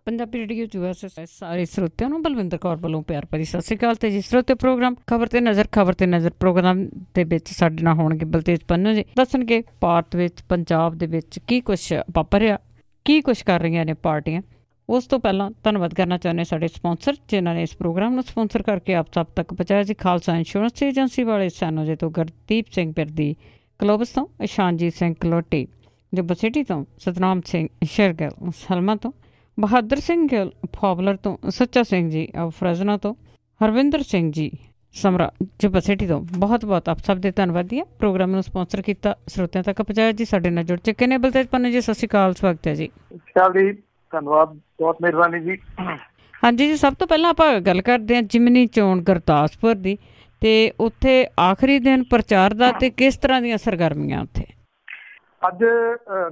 Punjabi radio ਯੂਐਸਐਸ ਸਾਰੇ ਸਰੋਤਿਆਂ ਨੂੰ ਬਲਵਿੰਦਰ ਕੌਰ ਵੱਲੋਂ ਪਿਆਰ ਭਰੀ ਸਤਿ ਸ਼੍ਰੀ ਅਕਾਲ। ਤੇ ਜੀ ਸਰੋਤੇ ਪ੍ਰੋਗਰਾਮ ਖਬਰ ਤੇ ਨਜ਼ਰ ਪ੍ਰੋਗਰਾਮ ਦੇ ਵਿੱਚ ਸਾਡੇ ਨਾਲ ਹੋਣਗੇ ਬਲਤੇਜ ਪੰਨੂ ਜੀ, ਦੱਸਣਗੇ ਭਾਰਤ ਵਿੱਚ ਪੰਜਾਬ ਦੇ ਵਿੱਚ ਕੀ ਕੁਛ ਵਾਪਰ ਰਿਹਾ, ਕੀ ਕੁਛ ਕਰ ਰਹੀਆਂ ਨੇ ਪਾਰਟੀਆਂ। ਉਸ ਤੋਂ ਪਹਿਲਾਂ ਧੰਨਵਾਦ ਕਰਨਾ ਚਾਹੁੰਦੇ ਸਾਡੇ ਸਪਾਂਸਰ ਜਿਨ੍ਹਾਂ ਨੇ ਇਸ ਪ੍ਰੋਗਰਾਮ ਨੂੰ ਸਪਾਂਸਰ ਕਰਕੇ ਆਪ ਸਭ ਤੱਕ ਪਹੁੰਚਾਇਆ ਜੀ। ਖਾਲਸਾ ਇੰਸ਼ੋਰੈਂਸ ਏਜੰਸੀ ਵਾਲੇ ਸੈਨੋਜੇ ਤੋਂ ਗੁਰਦੀਪ ਸਿੰਘ ਪਿਰਦੀ, ਕਲੋਬਸ ਤੋਂ ਇਸ਼ਾਨਜੀਤ ਸਿੰਘ ਕਲੋਟੀ, ਜੁੱਬਾ ਸਿਟੀ ਤੋਂ ਸਤਨਾਮ ਸਿੰਘ ਸ਼ੇਰਗਿੱਲ, ਸਲਮਾ ਤੋਂ ਬਹਾਦਰ ਸਿੰਘ ਗਿੱਲ, ਫੋਬਲਰ ਤੋਂ ਸੱਚਾ ਸਿੰਘ ਜੀ, ਫਰਜ਼ਨਾ ਤੋਂ ਹਰਵਿੰਦਰ ਸਿੰਘ ਜੀ, ਸਮਰਾ ਜੁੱਬਾ ਸਿਟੀ ਤੋਂ ਬਹੁਤ ਬਹੁਤ ਆਪ ਸਭ ਦੇ ਧੰਨਵਾਦੀ ਹੈ। ਪ੍ਰੋਗਰਾਮ ਨੂੰ ਸਪਾਂਸਰ ਕੀਤਾ, ਸਰੋਤਿਆਂ ਤੱਕ ਪਹੁੰਚਾਇਆ ਜੀ। ਸਾਡੇ ਨਾਲ ਜੁੜ ਚੁੱਕੇ ਨੇ ਬਲਤੇਜ ਪੰਨੂ ਜੀ, ਸਤਿ ਸ਼੍ਰੀ ਅਕਾਲ, ਸਵਾਗਤ ਹੈ ਜੀ। ਧੰਨਵਾਦ, ਬਹੁਤ ਮਿਹਰਬਾਨੀ ਜੀ। ਹਾਂਜੀ ਜੀ, ਸਭ ਤੋਂ ਪਹਿਲਾਂ ਆਪਾਂ ਗੱਲ ਕਰਦੇ ਹਾਂ ਜਿਮਨੀ ਚੋਣ ਗੁਰਦਾਸਪੁਰ ਦੀ, ਤੇ ਉੱਥੇ ਆਖਰੀ ਦਿਨ ਪ੍ਰਚਾਰ ਦਾ ਤੇ ਕਿਸ ਤਰ੍ਹਾਂ ਦੀਆਂ ਸਰਗਰਮੀਆਂ ਉੱਥੇ। ਅੱਜ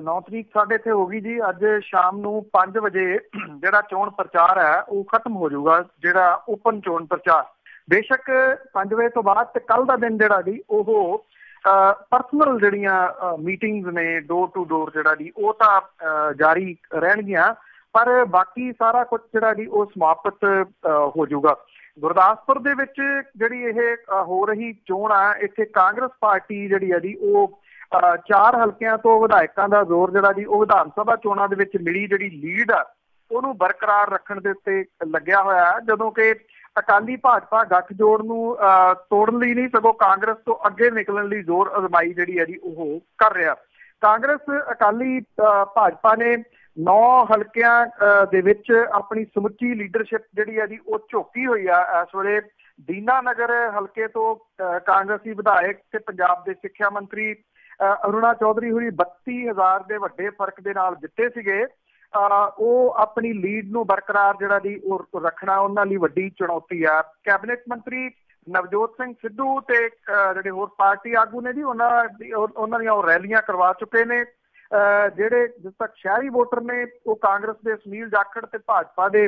9 ਤਰੀਕ ਸਾਡੇ ਇੱਥੇ ਹੋ ਗਈ ਜੀ। ਅੱਜ ਸ਼ਾਮ ਨੂੰ 5 ਵਜੇ ਜਿਹੜਾ ਚੋਣ ਪ੍ਰਚਾਰ ਹੈ ਉਹ ਖਤਮ ਹੋ ਜਾਊਗਾ, ਜਿਹੜਾ ਓਪਨ ਚੋਣ ਪ੍ਰਚਾਰ। ਬੇਸ਼ੱਕ 5 ਵਜੇ ਤੋਂ ਬਾਅਦ ਤੇ ਕੱਲ ਦਾ ਦਿਨ ਜਿਹੜਾ ਜੀ ਉਹ ਪਰਸਨਲ ਜਿਹੜੀਆਂ ਮੀਟਿੰਗਸ ਨੇ, ਡੋਰ ਟੂ ਡੋਰ ਜਿਹੜਾ ਜੀ ਉਹ ਤਾਂ ਜਾਰੀ ਰਹਿਣਗੀਆਂ, ਪਰ ਬਾਕੀ ਸਾਰਾ ਕੁਝ ਜਿਹੜਾ ਜੀ ਉਹ ਸਮਾਪਤ ਹੋ ਜਾਊਗਾ। ਗੁਰਦਾਸਪੁਰ ਦੇ ਵਿੱਚ ਜਿਹੜੀ ਇਹ ਹੋ ਰਹੀ ਚੋਣ ਆ, ਇੱਥੇ ਕਾਂਗਰਸ ਪਾਰਟੀ ਜਿਹੜੀ ਆ ਜੀ ਉਹ 4 ਹਲਕਿਆਂ ਤੋਂ ਵਿਧਾਇਕਾਂ ਦਾ ਜ਼ੋਰ ਜਿਹੜਾ ਜੀ ਉਹ ਵਿਧਾਨ ਸਭਾ ਚੋਣਾਂ ਦੇ ਵਿੱਚ ਮਿਲੀ ਜਿਹੜੀ ਲੀਡ ਆ ਉਹਨੂੰ ਬਰਕਰਾਰ ਰੱਖਣ ਦੇ ਉੱਤੇ ਲੱਗਿਆ ਹੋਇਆ ਹੈ, ਜਦੋਂ ਕਿ ਅਕਾਲੀ ਭਾਜਪਾ ਗੱਠਜੋੜ ਨੂੰ ਤੋੜਨ ਲਈ ਨਹੀਂ ਸਗੋਂ ਕਾਂਗਰਸ ਤੋਂ ਅੱਗੇ ਨਿਕਲਣ ਲਈ ਜ਼ੋਰ ਅਜ਼ਮਾਈ ਜਿਹੜੀ ਹੈ ਜੀ ਉਹ ਕਰ ਰਿਹਾ। ਕਾਂਗਰਸ ਅਕਾਲੀ ਭਾਜਪਾ ਨੇ 9 ਹਲਕਿਆਂ ਦੇ ਵਿੱਚ ਆਪਣੀ ਸਮੁੱਚੀ ਲੀਡਰਸ਼ਿਪ ਜਿਹੜੀ ਹੈ ਜੀ ਉਹ ਝੋਕੀ ਹੋਈ ਆ। ਇਸ ਵੇਲੇ ਦੀਨਾ ਨਗਰ ਹਲਕੇ ਤੋਂ ਕਾਂਗਰਸੀ ਵਿਧਾਇਕ ਤੇ ਪੰਜਾਬ ਦੇ ਸਿੱਖਿਆ ਮੰਤਰੀ ਅਰੁਣਾ ਚੌਧਰੀ ਹੋਈ 32,000 ਦੇ ਵੱਡੇ ਫਰਕ ਦੇ ਨਾਲ ਜਿੱਤੇ ਸੀਗੇ। ਉਹ ਆਪਣੀ ਲੀਡ ਨੂੰ ਬਰਕਰਾਰ ਜਿਹੜਾ ਜੀ ਉਹ ਰੱਖਣਾ ਉਹਨਾਂ ਲਈ ਵੱਡੀ ਚੁਣੌਤੀ ਆ। ਕੈਬਨਿਟ ਮੰਤਰੀ ਨਵਜੋਤ ਸਿੰਘ ਸਿੱਧੂ ਤੇ ਜਿਹੜੇ ਹੋਰ ਪਾਰਟੀ ਆਗੂ ਨੇ ਜੀ ਉਹਨਾਂ ਦੀਆਂ ਉਹ ਰੈਲੀਆਂ ਕਰਵਾ ਚੁੱਕੇ ਨੇ। ਜਿਹੜੇ ਜਿਸ ਤੱਕ ਸ਼ਹਿਰੀ ਵੋਟਰ ਨੇ ਉਹ ਕਾਂਗਰਸ ਦੇ ਸੁਨੀਲ ਜਾਖੜ ਤੇ ਭਾਜਪਾ ਦੇ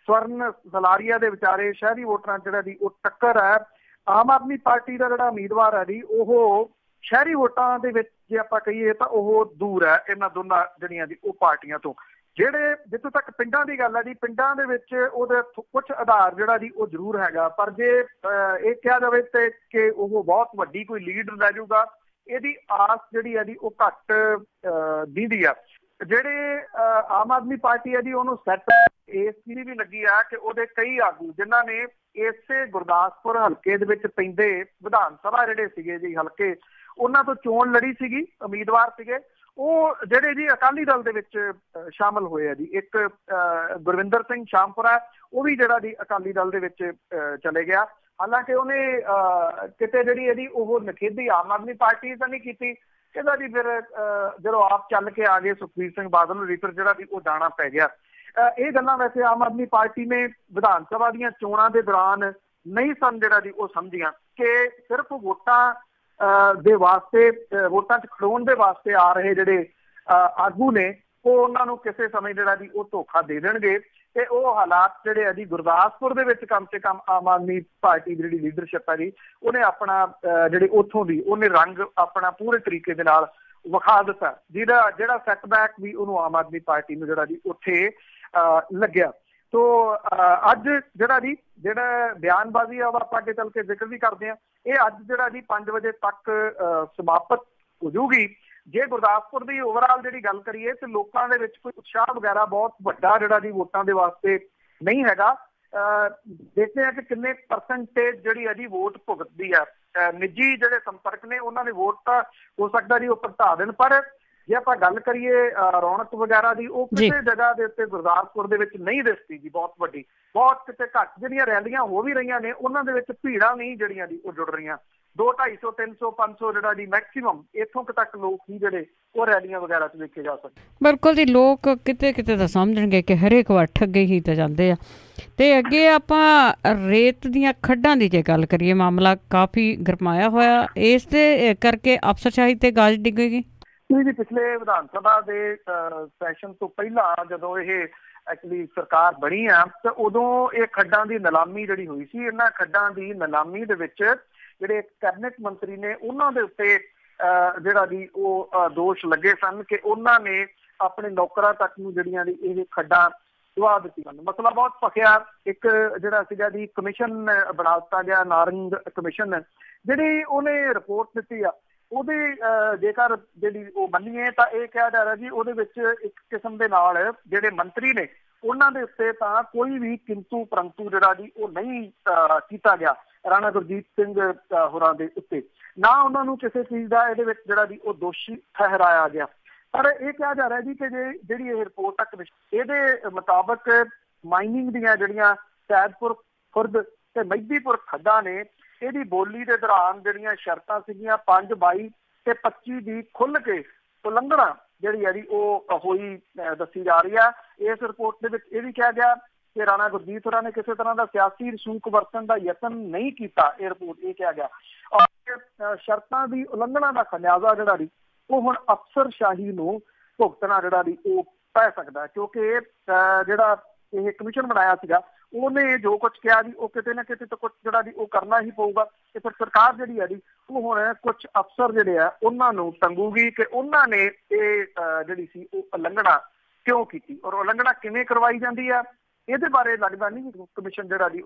ਸਵਰਨ ਸਲਾਰੀਆ ਦੇ ਵਿਚਾਰੇ ਸ਼ਹਿਰੀ ਵੋਟਰਾਂ ਜਿਹੜਾ ਜੀ ਉਹ ਟੱਕਰ ਹੈ। ਆਮ ਆਦਮੀ ਪਾਰਟੀ ਦਾ ਜਿਹੜਾ ਉਮੀਦਵਾਰ ਹੈ ਜੀ ਉਹ ਸ਼ਹਿਰੀ ਵੋਟਾਂ ਦੇ ਵਿੱਚ ਜੇ ਆਪਾਂ ਕਹੀਏ ਤਾਂ ਉਹ ਦੂਰ ਹੈ ਇਹਨਾਂ ਦੋਨਾਂ ਜਿਹੜੀਆਂ ਦੀ ਉਹ ਪਾਰਟੀਆਂ ਤੋਂ। ਜਿਹੜੇ ਜਿੱਥੋਂ ਤੱਕ ਪਿੰਡਾਂ ਦੀ ਗੱਲ ਹੈ ਜੀ, ਪਿੰਡਾਂ ਦੇ ਵਿੱਚ ਉਹਦੇ ਕੁਝ ਆਧਾਰ ਜਿਹੜਾ ਜੀ ਉਹ ਜ਼ਰੂਰ ਹੈਗਾ, ਪਰ ਜੇ ਇਹ ਕਿਹਾ ਜਾਵੇ ਤੇ ਕਿ ਉਹ ਬਹੁਤ ਵੱਡੀ ਕੋਈ ਲੀਡ ਲੈ ਜਾਊਗਾ, ਇਹਦੀ ਆਸ ਜਿਹੜੀ ਹੈ ਜੀ ਉਹ ਘੱਟ ਦਿੰਦੀ ਆ। ਜਿਹੜੇ ਆਮ ਆਦਮੀ ਪਾਰਟੀ ਹੈ ਜੀ ਉਹਨੂੰ ਸੈੱਟ ਇਸ ਚੀਜ਼ ਵੀ ਲੱਗੀ ਆ ਕਿ ਉਹਦੇ ਕਈ ਆਗੂ ਜਿਨ੍ਹਾਂ ਨੇ ਇਸੇ ਗੁਰਦਾਸਪੁਰ ਹਲਕੇ ਦੇ ਵਿੱਚ ਪੈਂਦੇ ਵਿਧਾਨ ਸਭਾ ਜਿਹੜੇ ਸੀਗੇ ਜੀ ਹਲਕੇ, ਉਹਨਾਂ ਤੋਂ ਚੋਣ ਲੜੀ ਸੀਗੀ, ਉਮੀਦਵਾਰ ਸੀਗੇ, ਉਹ ਜਿਹੜੇ ਜੀ ਅਕਾਲੀ ਦਲ ਦੇ ਵਿੱਚ ਸ਼ਾਮਲ ਹੋਏ ਆ ਜੀ। ਇੱਕ ਗੁਰਵਿੰਦਰ ਸਿੰਘ ਸ਼ਾਮਪੁਰਾ ਉਹ ਵੀ ਜਿਹੜਾ ਜੀ ਅਕਾਲੀ ਦਲ ਦੇ ਵਿੱਚ ਚਲੇ ਗਿਆ। ਹਾਲਾਂਕਿ ਉਹਨੇ ਕਿਤੇ ਜਿਹੜੀ ਇਹਦੀ ਉਹ ਨਿਖੇਧੀ ਆਮ ਆਦਮੀ ਪਾਰਟੀ ਤਾਂ ਨਹੀਂ ਕੀਤੀ, ਇਹਦਾ ਜੀ ਫਿਰ ਜਦੋਂ ਆਪ ਚੱਲ ਕੇ ਆ ਗਏ ਸੁਖਬੀਰ ਸਿੰਘ ਬਾਦਲ ਨੂੰ ਫਿਰ ਜਿਹੜਾ ਜੀ ਉਹ ਜਾਣਾ ਪੈ ਗਿਆ। ਇਹ ਗੱਲਾਂ ਵੈਸੇ ਆਮ ਆਦਮੀ ਪਾਰਟੀ ਨੇ ਵਿਧਾਨ ਸਭਾ ਦੀਆਂ ਚੋਣਾਂ ਦੇ ਦੌਰਾਨ ਨਹੀਂ ਸਨ ਜਿਹੜਾ ਜੀ ਉਹ ਸਮਝੀਆਂ ਕਿ ਸਿਰਫ ਵੋਟਾਂ ਦੇ ਵਾਸਤੇ, ਵੋਟਾਂ 'ਚ ਖੜੋਣ ਦੇ ਵਾਸਤੇ ਆ ਰਹੇ ਜਿਹੜੇ ਆਗੂ ਨੇ ਉਹ ਉਹਨਾਂ ਨੂੰ ਕਿਸੇ ਸਮੇਂ ਜਿਹੜਾ ਜੀ ਉਹ ਧੋਖਾ ਦੇ ਦੇਣਗੇ। ਤੇ ਉਹ ਹਾਲਾਤ ਜਿਹੜੇ ਆ ਜੀ ਗੁਰਦਾਸਪੁਰ ਦੇ ਵਿੱਚ ਕਮ ਸੇ ਕਮ ਆਮ ਆਦਮੀ ਪਾਰਟੀ ਦੀ ਜਿਹੜੀ ਲੀਡਰਸ਼ਿਪ ਹੈ ਜੀ ਉਹਨੇ ਆਪਣਾ ਜਿਹੜੇ ਉੱਥੋਂ ਦੀ ਉਹਨੇ ਰੰਗ ਆਪਣਾ ਪੂਰੇ ਤਰੀਕੇ ਦੇ ਨਾਲ ਵਿਖਾ ਦਿੱਤਾ, ਜਿਹੜਾ ਸੈਟਬੈਕ ਵੀ ਉਹਨੂੰ ਆਮ ਆਦਮੀ ਪਾਰਟੀ ਨੂੰ ਜਿਹੜਾ ਜੀ ਉੱਥੇ ਲੱਗਿਆ। ਤੋ ਅੱਜ ਜਿਹੜਾ ਬਿਆਨਬਾਜ਼ੀ ਆ ਉਹ ਆਪਾਂ ਅੱਗੇ ਚੱਲ ਕੇ ਜ਼ਿਕਰ ਵੀ ਕਰਦੇ ਹਾਂ। ਇਹ ਅੱਜ ਜਿਹੜਾ ਜੀ 5 ਵਜੇ ਤੱਕ ਸਮਾਪਤ ਹੋ ਜਾਊਗੀ। ਜੇ ਗੁਰਦਾਸਪੁਰ ਦੀ ਓਵਰਆਲ ਜਿਹੜੀ ਗੱਲ ਕਰੀਏ ਤੇ ਲੋਕਾਂ ਦੇ ਵਿੱਚ ਕੋਈ ਉਤਸ਼ਾਹ ਵਗੈਰਾ ਬਹੁਤ ਵੱਡਾ ਜਿਹੜਾ ਜੀ ਵੋਟਾਂ ਦੇ ਵਾਸਤੇ ਨਹੀਂ ਹੈਗਾ। ਦੇਖਦੇ ਹਾਂ ਕਿ ਕਿੰਨੇ ਪਰਸੈਂਟੇਜ ਜਿਹੜੀ ਹੈ ਜੀ ਵੋਟ ਭੁਗਤਦੀ ਆ। ਨਿੱਜੀ ਜਿਹੜੇ ਸੰਪਰਕ ਨੇ ਉਹਨਾਂ ਦੇ ਵੋਟ ਤਾਂ ਹੋ ਸਕਦਾ ਜੀ ਉਹ ਭੁਗਤਾ ਦੇਣ, ਪਰ ਜੇ ਆਪਾਂ ਗੱਲ ਕਰੀਏ ਰੌਣਕ ਵਗੈਰਾ ਦੀ ਉਹ ਕਿਸੇ ਜਗ੍ਹਾ ਦੇ ਉੱਤੇ ਗੁਰਦਾਸਪੁਰ ਦੇ ਵਿੱਚ ਨਹੀਂ ਦਿਸਦੀ ਜੀ, ਬਹੁਤ ਵੱਡੀ, ਬਹੁਤ ਕਿਤੇ ਘੱਟ ਜਿਹੜੀਆਂ ਰੈਲੀਆਂ ਹੋ ਵੀ ਰਹੀਆਂ ਨੇ ਉਹਨਾਂ ਦੇ ਵਿੱਚ ਭੀੜਾਂ ਨਹੀਂ ਜਿਹੜੀਆਂ ਜੀ ਉਹ ਜੁੜ ਰਹੀਆਂ। 200, 250, 300, 500 ਜਿਹੜਾ ਜੀ ਮੈਕਸੀਮਮ ਇੱਥੋਂ ਤੱਕ ਲੋਕ ਹੀ ਜਿਹੜੇ ਉਹ ਰੈਲੀਆਂ ਵਗੈਰਾ 'ਚ ਵੇਖੇ ਜਾ ਸਕਦੇ। ਬਿਲਕੁਲ ਜੀ, ਲੋਕ ਕਿਤੇ ਕਿਤੇ ਤਾਂ ਸਮਝਣਗੇ ਕਿ ਹਰੇਕ ਵੱਠ ਅੱਗੇ ਹੀ ਤਾਂ ਜਾਂਦੇ ਆ। ਤੇ ਅੱਗੇ ਆਪਾਂ ਰੇਤ ਦੀਆਂ ਖੱਡਾਂ ਦੀ ਜੇ ਗੱਲ ਕਰੀਏ, ਮਾਮਲਾ ਕਾਫੀ ਗਰਮਾਇਆ ਹੋਇਆ, ਇਸ ਦੇ ਕਰਕੇ ਅਫਸਰਸ਼ਾਹੀ ਤੇ ਗਾਜ ਡਿੱਗੇਗੀ। ਜੀ ਪਿਛਲੇ ਵਿਧਾਨ ਸਭਾ ਦੇ ਸੈਸ਼ਨ ਤੋਂ ਪਹਿਲਾਂ ਜਦੋਂ ਇਹ ਐਕਚੁਅਲੀ ਸਰਕਾਰ ਬਣੀ ਆ ਤੇ ਉਦੋਂ ਇਹ ਖੱਡਾਂ ਦੀ ਨਿਲਾਮੀ ਜਿਹੜੀ ਹੋਈ ਸੀ, ਇਹਨਾਂ ਖੱਡਾਂ ਦੀ ਨਿਲਾਮੀ ਦੇ ਵਿੱਚ ਜਿਹੜੇ ਕੈਬਨਿਟ ਮੰਤਰੀ ਨੇ ਉਹਨਾਂ ਦੇ ਉੱਤੇ ਜਿਹੜਾ ਜੀ ਉਹ ਦੋਸ਼ ਲੱਗੇ ਸਨ ਕਿ ਉਹਨਾਂ ਨੇ ਆਪਣੇ ਨੌਕਰਾਂ ਤੱਕ ਨੂੰ ਜਿਹੜੀਆਂ ਦੀ ਇਹ ਖੱਡਾਂ ਦਵਾ ਦਿੱਤੀ ਹਨ। ਮਸਲਾ ਬਹੁਤ ਭਖਿਆ। ਇੱਕ ਜਿਹੜਾ ਸੀਗਾ ਜੀ ਕਮਿਸ਼ਨ ਬਣਾ ਦਿੱਤਾ ਗਿਆ, ਨਾਰੰਗ ਕਮਿਸ਼ਨ, ਜਿਹੜੀ ਉਹਨੇ ਰਿਪੋਰਟ ਦਿੱਤੀ ਆ ਉਹਦੇ ਜੇਕਰ ਜਿਹੜੀ ਉਹ ਮੰਨੀਏ ਤਾਂ ਇਹ ਕਿਹਾ ਜਾ ਰਿਹਾ ਜੀ ਉਹਦੇ ਵਿੱਚ ਇੱਕ ਕਿਸਮ ਦੇ ਨਾਲ ਜਿਹੜੇ ਮੰਤਰੀ ਨੇ ਉਹਨਾਂ ਦੇ ਉੱਤੇ ਤਾਂ ਕੋਈ ਵੀ ਕਿੰਤੂ ਪਰੰਤੂ ਜਿਹੜਾ ਜੀ ਉਹ ਨਹੀਂ ਕੀਤਾ ਗਿਆ ਰਾਣਾ ਗੁਰਜੀਤ ਸਿੰਘ ਹੋਰਾਂ ਦੇ ਉੱਤੇ, ਨਾ ਉਹਨਾਂ ਨੂੰ ਕਿਸੇ ਚੀਜ਼ ਦਾ ਇਹਦੇ ਵਿੱਚ ਜਿਹੜਾ ਜੀ ਉਹ ਦੋਸ਼ੀ ਠਹਿਰਾਇਆ ਗਿਆ। ਪਰ ਇਹ ਕਿਹਾ ਜਾ ਰਿਹਾ ਜੀ ਕਿ ਜਿਹੜੀ ਇਹ ਰਿਪੋਰਟ ਆ ਇਹਦੇ ਮੁਤਾਬਕ ਮਾਈਨਿੰਗ ਦੀਆਂ ਜਿਹੜੀਆਂ ਸੈਦਪੁਰ ਖੁਰਦ ਤੇ ਮਹਿਦੀਪੁਰ ਖੱਡਾਂ ਨੇ ਇਹਦੀ ਬੋਲੀ ਦੇ ਦੌਰਾਨ ਜਿਹੜੀਆਂ ਸ਼ਰਤਾਂ ਸੀਗੀਆਂ 5, 22 ਤੇ 25 ਦੀ ਖੁੱਲ੍ਹ ਕੇ ਉਲੰਘਣਾ ਜਿਹੜੀ ਹੈ ਜੀ ਉਹ ਹੋਈ ਦੱਸੀ ਜਾ ਰਹੀ ਆ। ਇਸ ਰਿਪੋਰਟ ਦੇ ਵਿੱਚ ਇਹ ਵੀ ਕਿਹਾ ਗਿਆ ਕਿ ਰਾਣਾ ਗੁਰਜੀਤ ਹੋਰਾਂ ਨੇ ਕਿਸੇ ਤਰ੍ਹਾਂ ਦਾ ਸਿਆਸੀ ਰਸੂਖ ਵਰਤਣ ਦਾ ਯਤਨ ਨਹੀਂ ਕੀਤਾ। ਇਹ ਰਿਪੋਰਟ ਇਹ ਕਿਹਾ ਗਿਆ ਔਰ ਸ਼ਰਤਾਂ ਦੀ ਉਲੰਘਣਾ ਦਾ ਖਮਿਆਜ਼ਾ ਜਿਹੜਾ ਜੀ ਉਹ ਹੁਣ ਅਫਸਰਸ਼ਾਹੀ ਨੂੰ ਭੁਗਤਣਾ ਜਿਹੜਾ ਜੀ ਉਹ ਪੈ ਸਕਦਾ, ਕਿਉਂਕਿ ਜਿਹੜਾ ਇਹ ਕਮਿਸ਼ਨ ਬਣਾਇਆ ਸੀਗਾ ਉਹਨੇ ਜੋ ਕੁਝ ਕਿਹਾ ਜੀ ਉਹ ਕਿਤੇ ਨਾ ਕਿਤੇ ਤਾਂ ਕੁਝ ਜਿਹੜਾ ਜੀ ਉਹ ਕਰਨਾ ਹੀ ਪਊਗਾ। ਤੇ ਫਿਰ ਸਰਕਾਰ ਜਿਹੜੀ ਹੈ ਜੀ ਉਹ ਹੁਣ ਕੁਝ ਅਫਸਰ ਜਿਹੜੇ ਆ ਉਹਨਾਂ ਨੂੰ ਟੰਗੂਗੀ ਕਿ ਉਹਨਾਂ ਨੇ ਇਹ ਜਿਹੜੀ ਸੀ ਉਹ ਉਲੰਘਣਾ ਕਿਉਂ ਕੀਤੀ ਔਰ ਉਲੰਘਣਾ ਕਿਵੇਂ ਕਰਵਾਈ ਜਾਂਦੀ ਆ, ਇਹਦੇ ਬਾਰੇ ਲੱਗਦਾ ਨਹੀਂ ਕਮਿਸ਼ਨ ਜਿਹੜਾ ਜੀ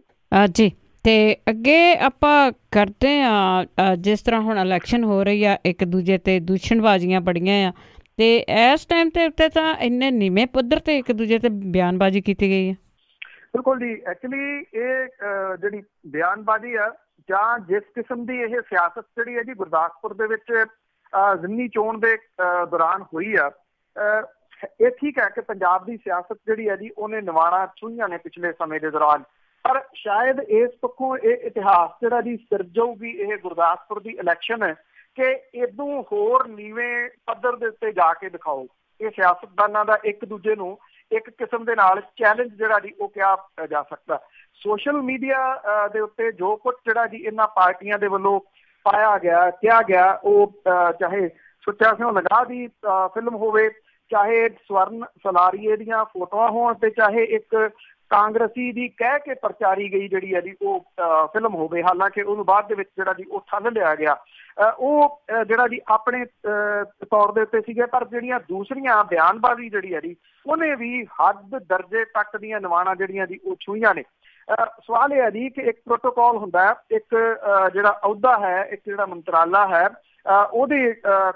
ਜੀ। ਤੇ ਅੱਗੇ ਆਪਾਂ ਕਰਦੇ ਹਾਂ ਜਿਸ ਤਰ੍ਹਾਂ ਹੁਣ ਇਲੈਕਸ਼ਨ ਹੋ ਰਹੀ ਆ, ਇੱਕ ਦੂਜੇ ਤੇ ਦੂਸ਼ਣਬਾਜ਼ੀਆਂ ਬੜੀਆਂ ਆ ਤੇ ਇਸ ਟਾਈਮ ਤੇ ਉੱਤੇ ਤਾਂ ਇੰਨੇ ਨੀਵੇਂ ਪੱਧਰ ਤੇ ਇੱਕ ਦੂਜੇ ਤੇ ਬਿਆਨਬਾਜ਼ੀ ਕੀਤੀ ਗਈ ਹੈ। ਬਿਲਕੁਲ ਜੀ, ਐਕਚੁਅਲੀ ਇਹ ਜਿਹੜੀ ਬਿਆਨਬਾਜ਼ੀ ਆ ਜਾਂ ਜਿਸ ਕਿਸਮ ਦੀ ਇਹ ਸਿਆਸਤ ਜਿਹੜੀ ਹੈ ਜੀ ਗੁਰਦਾਸਪੁਰ ਦੇ ਵਿੱਚ ਜ਼ਿਮਨੀ ਚੋਣ ਦੇ ਦੌਰਾਨ ਹੋਈ ਆ, ਇਹ ਠੀਕ ਹੈ ਕਿ ਪੰਜਾਬ ਦੀ ਸਿਆਸਤ ਜਿਹੜੀ ਹੈ ਜੀ ਉਹਨੇ ਨਿਵਾਣਾ ਛੂਹੀਆਂ ਨੇ ਪਿਛਲੇ ਸਮੇਂ ਦੇ ਦੌਰਾਨ, ਪਰ ਸ਼ਾਇਦ ਇਸ ਪੱਖੋਂ ਇਹ ਇਤਿਹਾਸ ਜਿਹੜਾ ਜੀ ਸਿਰਜਊਗੀ ਇਹ ਗੁਰਦਾਸਪੁਰ ਦੀ ਇਲੈਕਸ਼ਨ ਕਿ ਇਦੋਂ ਹੋਰ ਨੀਵੇਂ ਪੱਧਰ ਦੇ ਉੱਤੇ ਜਾ ਕੇ ਦਿਖਾਓ। ਇਹ ਸਿਆਸਤਦਾਨਾਂ ਦਾ ਇੱਕ ਦੂਜੇ ਨੂੰ ਇੱਕ ਕਿਸਮ ਦੇ ਨਾਲ ਚੈਲੰਜ ਜਿਹੜਾ ਜੀ ਉਹ ਕਿਹਾ ਜਾ ਸਕਦਾ। ਸੋਸ਼ਲ ਮੀਡੀਆ ਦੇ ਉੱਤੇ ਜੋ ਕੁਝ ਜਿਹੜਾ ਜੀ ਇਹਨਾਂ ਪਾਰਟੀਆਂ ਦੇ ਵੱਲੋਂ ਪਾਇਆ ਗਿਆ, ਕਿਹਾ ਗਿਆ, ਉਹ ਚਾਹੇ ਸੁੱਚਾ ਸਿੰਘ ਲੰਗਾਹ ਦੀ ਫਿਲਮ ਹੋਵੇ, ਚਾਹੇ ਸਵਰਨ ਸਲਾਰੀਏ ਦੀਆਂ ਫੋਟੋਆਂ ਹੋਣ ਤੇ ਚਾਹੇ ਇੱਕ ਕਾਂਗਰਸੀ ਦੀ ਕਹਿ ਕੇ ਪ੍ਰਚਾਰੀ ਗਈ ਜਿਹੜੀ ਹੈ ਜੀ ਉਹ ਫਿਲਮ ਹੋਵੇ, ਹਾਲਾਂਕਿ ਉਹਨੂੰ ਬਾਅਦ ਦੇ ਵਿੱਚ ਜਿਹੜਾ ਜੀ ਉਹ ਠੱਲ ਲਿਆ ਗਿਆ, ਉਹ ਜਿਹੜਾ ਜੀ ਆਪਣੇ ਤੌਰ ਦੇ ਉੱਤੇ ਸੀਗੇ, ਪਰ ਜਿਹੜੀਆਂ ਦੂਸਰੀਆਂ ਬਿਆਨਬਾਜ਼ੀ ਜਿਹੜੀ ਹੈ ਜੀ ਉਹਨੇ ਵੀ ਹੱਦ ਦਰਜੇ ਤੱਕ ਦੀਆਂ ਨਿਵਾਣਾ ਜਿਹੜੀਆਂ ਜੀ ਉਹ ਛੂਹੀਆਂ ਨੇ। ਸਵਾਲ ਇਹ ਹੈ ਜੀ ਕਿ ਇੱਕ ਪ੍ਰੋਟੋਕਾਲ ਹੁੰਦਾ ਹੈ, ਇੱਕ ਜਿਹੜਾ ਅਹੁਦਾ ਹੈ, ਇੱਕ ਜਿਹੜਾ ਮੰਤਰਾਲਾ ਹੈ, ਉਹਦੇ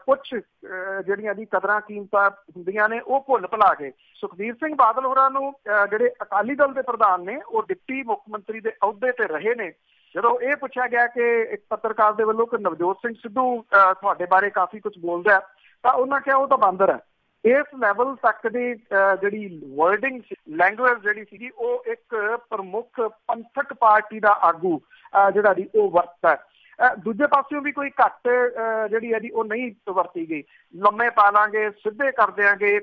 ਕੁਝ ਜਿਹੜੀਆਂ ਦੀ ਕਦਰਾਂ ਕੀਮਤਾਂ ਹੁੰਦੀਆਂ ਨੇ ਉਹ ਭੁੱਲ ਭੁਲਾ ਕੇ ਸੁਖਬੀਰ ਸਿੰਘ ਬਾਦਲ ਹੋਰਾਂ ਨੂੰ ਜਿਹੜੇ ਅਕਾਲੀ ਦਲ ਦੇ ਪ੍ਰਧਾਨ ਨੇ ਉਹ ਡਿਪਟੀ ਮੁੱਖ ਮੰਤਰੀ ਦੇ ਅਹੁਦੇ ਤੇ ਰਹੇ ਨੇ। ਜਦੋਂ ਇਹ ਪੁੱਛਿਆ ਗਿਆ ਕਿ ਇੱਕ ਪੱਤਰਕਾਰ ਦੇ ਵੱਲੋਂ ਕਿ ਨਵਜੋਤ ਸਿੰਘ ਸਿੱਧੂ ਤੁਹਾਡੇ ਬਾਰੇ ਕਾਫੀ ਕੁਝ ਬੋਲਦਾ, ਤਾਂ ਉਹਨਾਂ ਕਿਹਾ ਉਹ ਤਾਂ ਬਾਂਦਰ ਹੈ। ਇਸ ਲੈਵਲ ਤੱਕ ਦੀ ਜਿਹੜੀ ਵਰਡਿੰਗ ਲੈਂਗੁਏਜ ਜਿਹੜੀ ਸੀਗੀ ਉਹ ਇੱਕ ਪ੍ਰਮੁੱਖ ਪੰਥਕ ਪਾਰਟੀ ਦਾ ਆਗੂ ਜਿਹੜਾ ਜੀ ਉਹ ਵਰਤਦਾ। ਦੂਜੇ ਪਾਸਿਓਂ ਵੀ ਕੋਈ ਘੱਟ ਜਿਹੜੀ ਹੈ ਜੀ ਉਹ ਨਹੀਂ ਵਰਤੀ ਗਈ। ਲੰਮੇ ਪਾ ਲਾਂਗੇ, ਸਿੱਧੇ ਕਰ ਦਿਆਂਗੇ,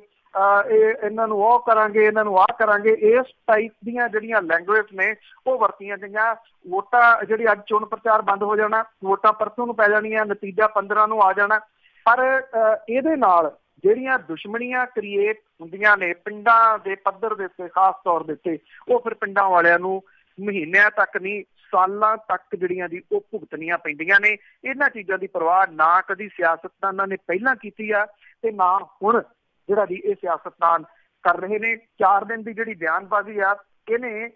ਇਹਨਾਂ ਨੂੰ ਉਹ ਕਰਾਂਗੇ, ਇਹਨਾਂ ਨੂੰ ਆਹ ਕਰਾਂਗੇ, ਇਸ ਟਾਈਪ ਦੀਆਂ ਜਿਹੜੀਆਂ ਲੈਂਗੁਏਜ ਨੇ ਉਹ ਵਰਤੀਆਂ ਗਈਆਂ। ਵੋਟਾਂ ਜਿਹੜੀ ਅੱਜ ਚੋਣ ਪ੍ਰਚਾਰ ਬੰਦ ਹੋ ਜਾਣਾ, ਵੋਟਾਂ ਪਰਸੋਂ ਨੂੰ ਪੈ ਜਾਣੀਆਂ, ਨਤੀਜਾ 15 ਨੂੰ ਆ ਜਾਣਾ, ਪਰ ਇਹਦੇ ਨਾਲ ਜਿਹੜੀਆਂ ਦੁਸ਼ਮਣੀਆਂ ਕ੍ਰੀਏਟ ਹੁੰਦੀਆਂ ਨੇ ਪਿੰਡਾਂ ਦੇ ਪੱਧਰ ਦੇ ਉੱਤੇ ਖਾਸ ਤੌਰ ਦੇ ਉੱਤੇ, ਉਹ ਫਿਰ ਪਿੰਡਾਂ ਵਾਲਿਆਂ ਨੂੰ ਮਹੀਨਿਆਂ ਤੱਕ ਨਹੀਂ ਸਾਲਾਂ ਤੱਕ ਜਿਹੜੀਆਂ ਦੀ ਉਹ ਭੁਗਤਣੀਆਂ ਪੈਂਦੀਆਂ ਨੇ। ਇਹਨਾਂ ਚੀਜ਼ਾਂ ਦੀ ਪਰਵਾਹ ਨਾ ਕਦੀ ਸਿਆਸਤਦਾਨਾਂ ਨੇ ਪਹਿਲਾਂ ਕੀਤੀ ਆ ਤੇ ਨਾ ਹੁਣ ਜਿਹੜਾ ਜੀ ਇਹ ਸਿਆਸਤਦਾਨ ਕਰ ਰਹੇ ਨੇ। 4 ਦਿਨ ਦੀ ਜਿਹੜੀ ਬਿਆਨਬਾਜ਼ੀ ਆ ਇਹਨੇ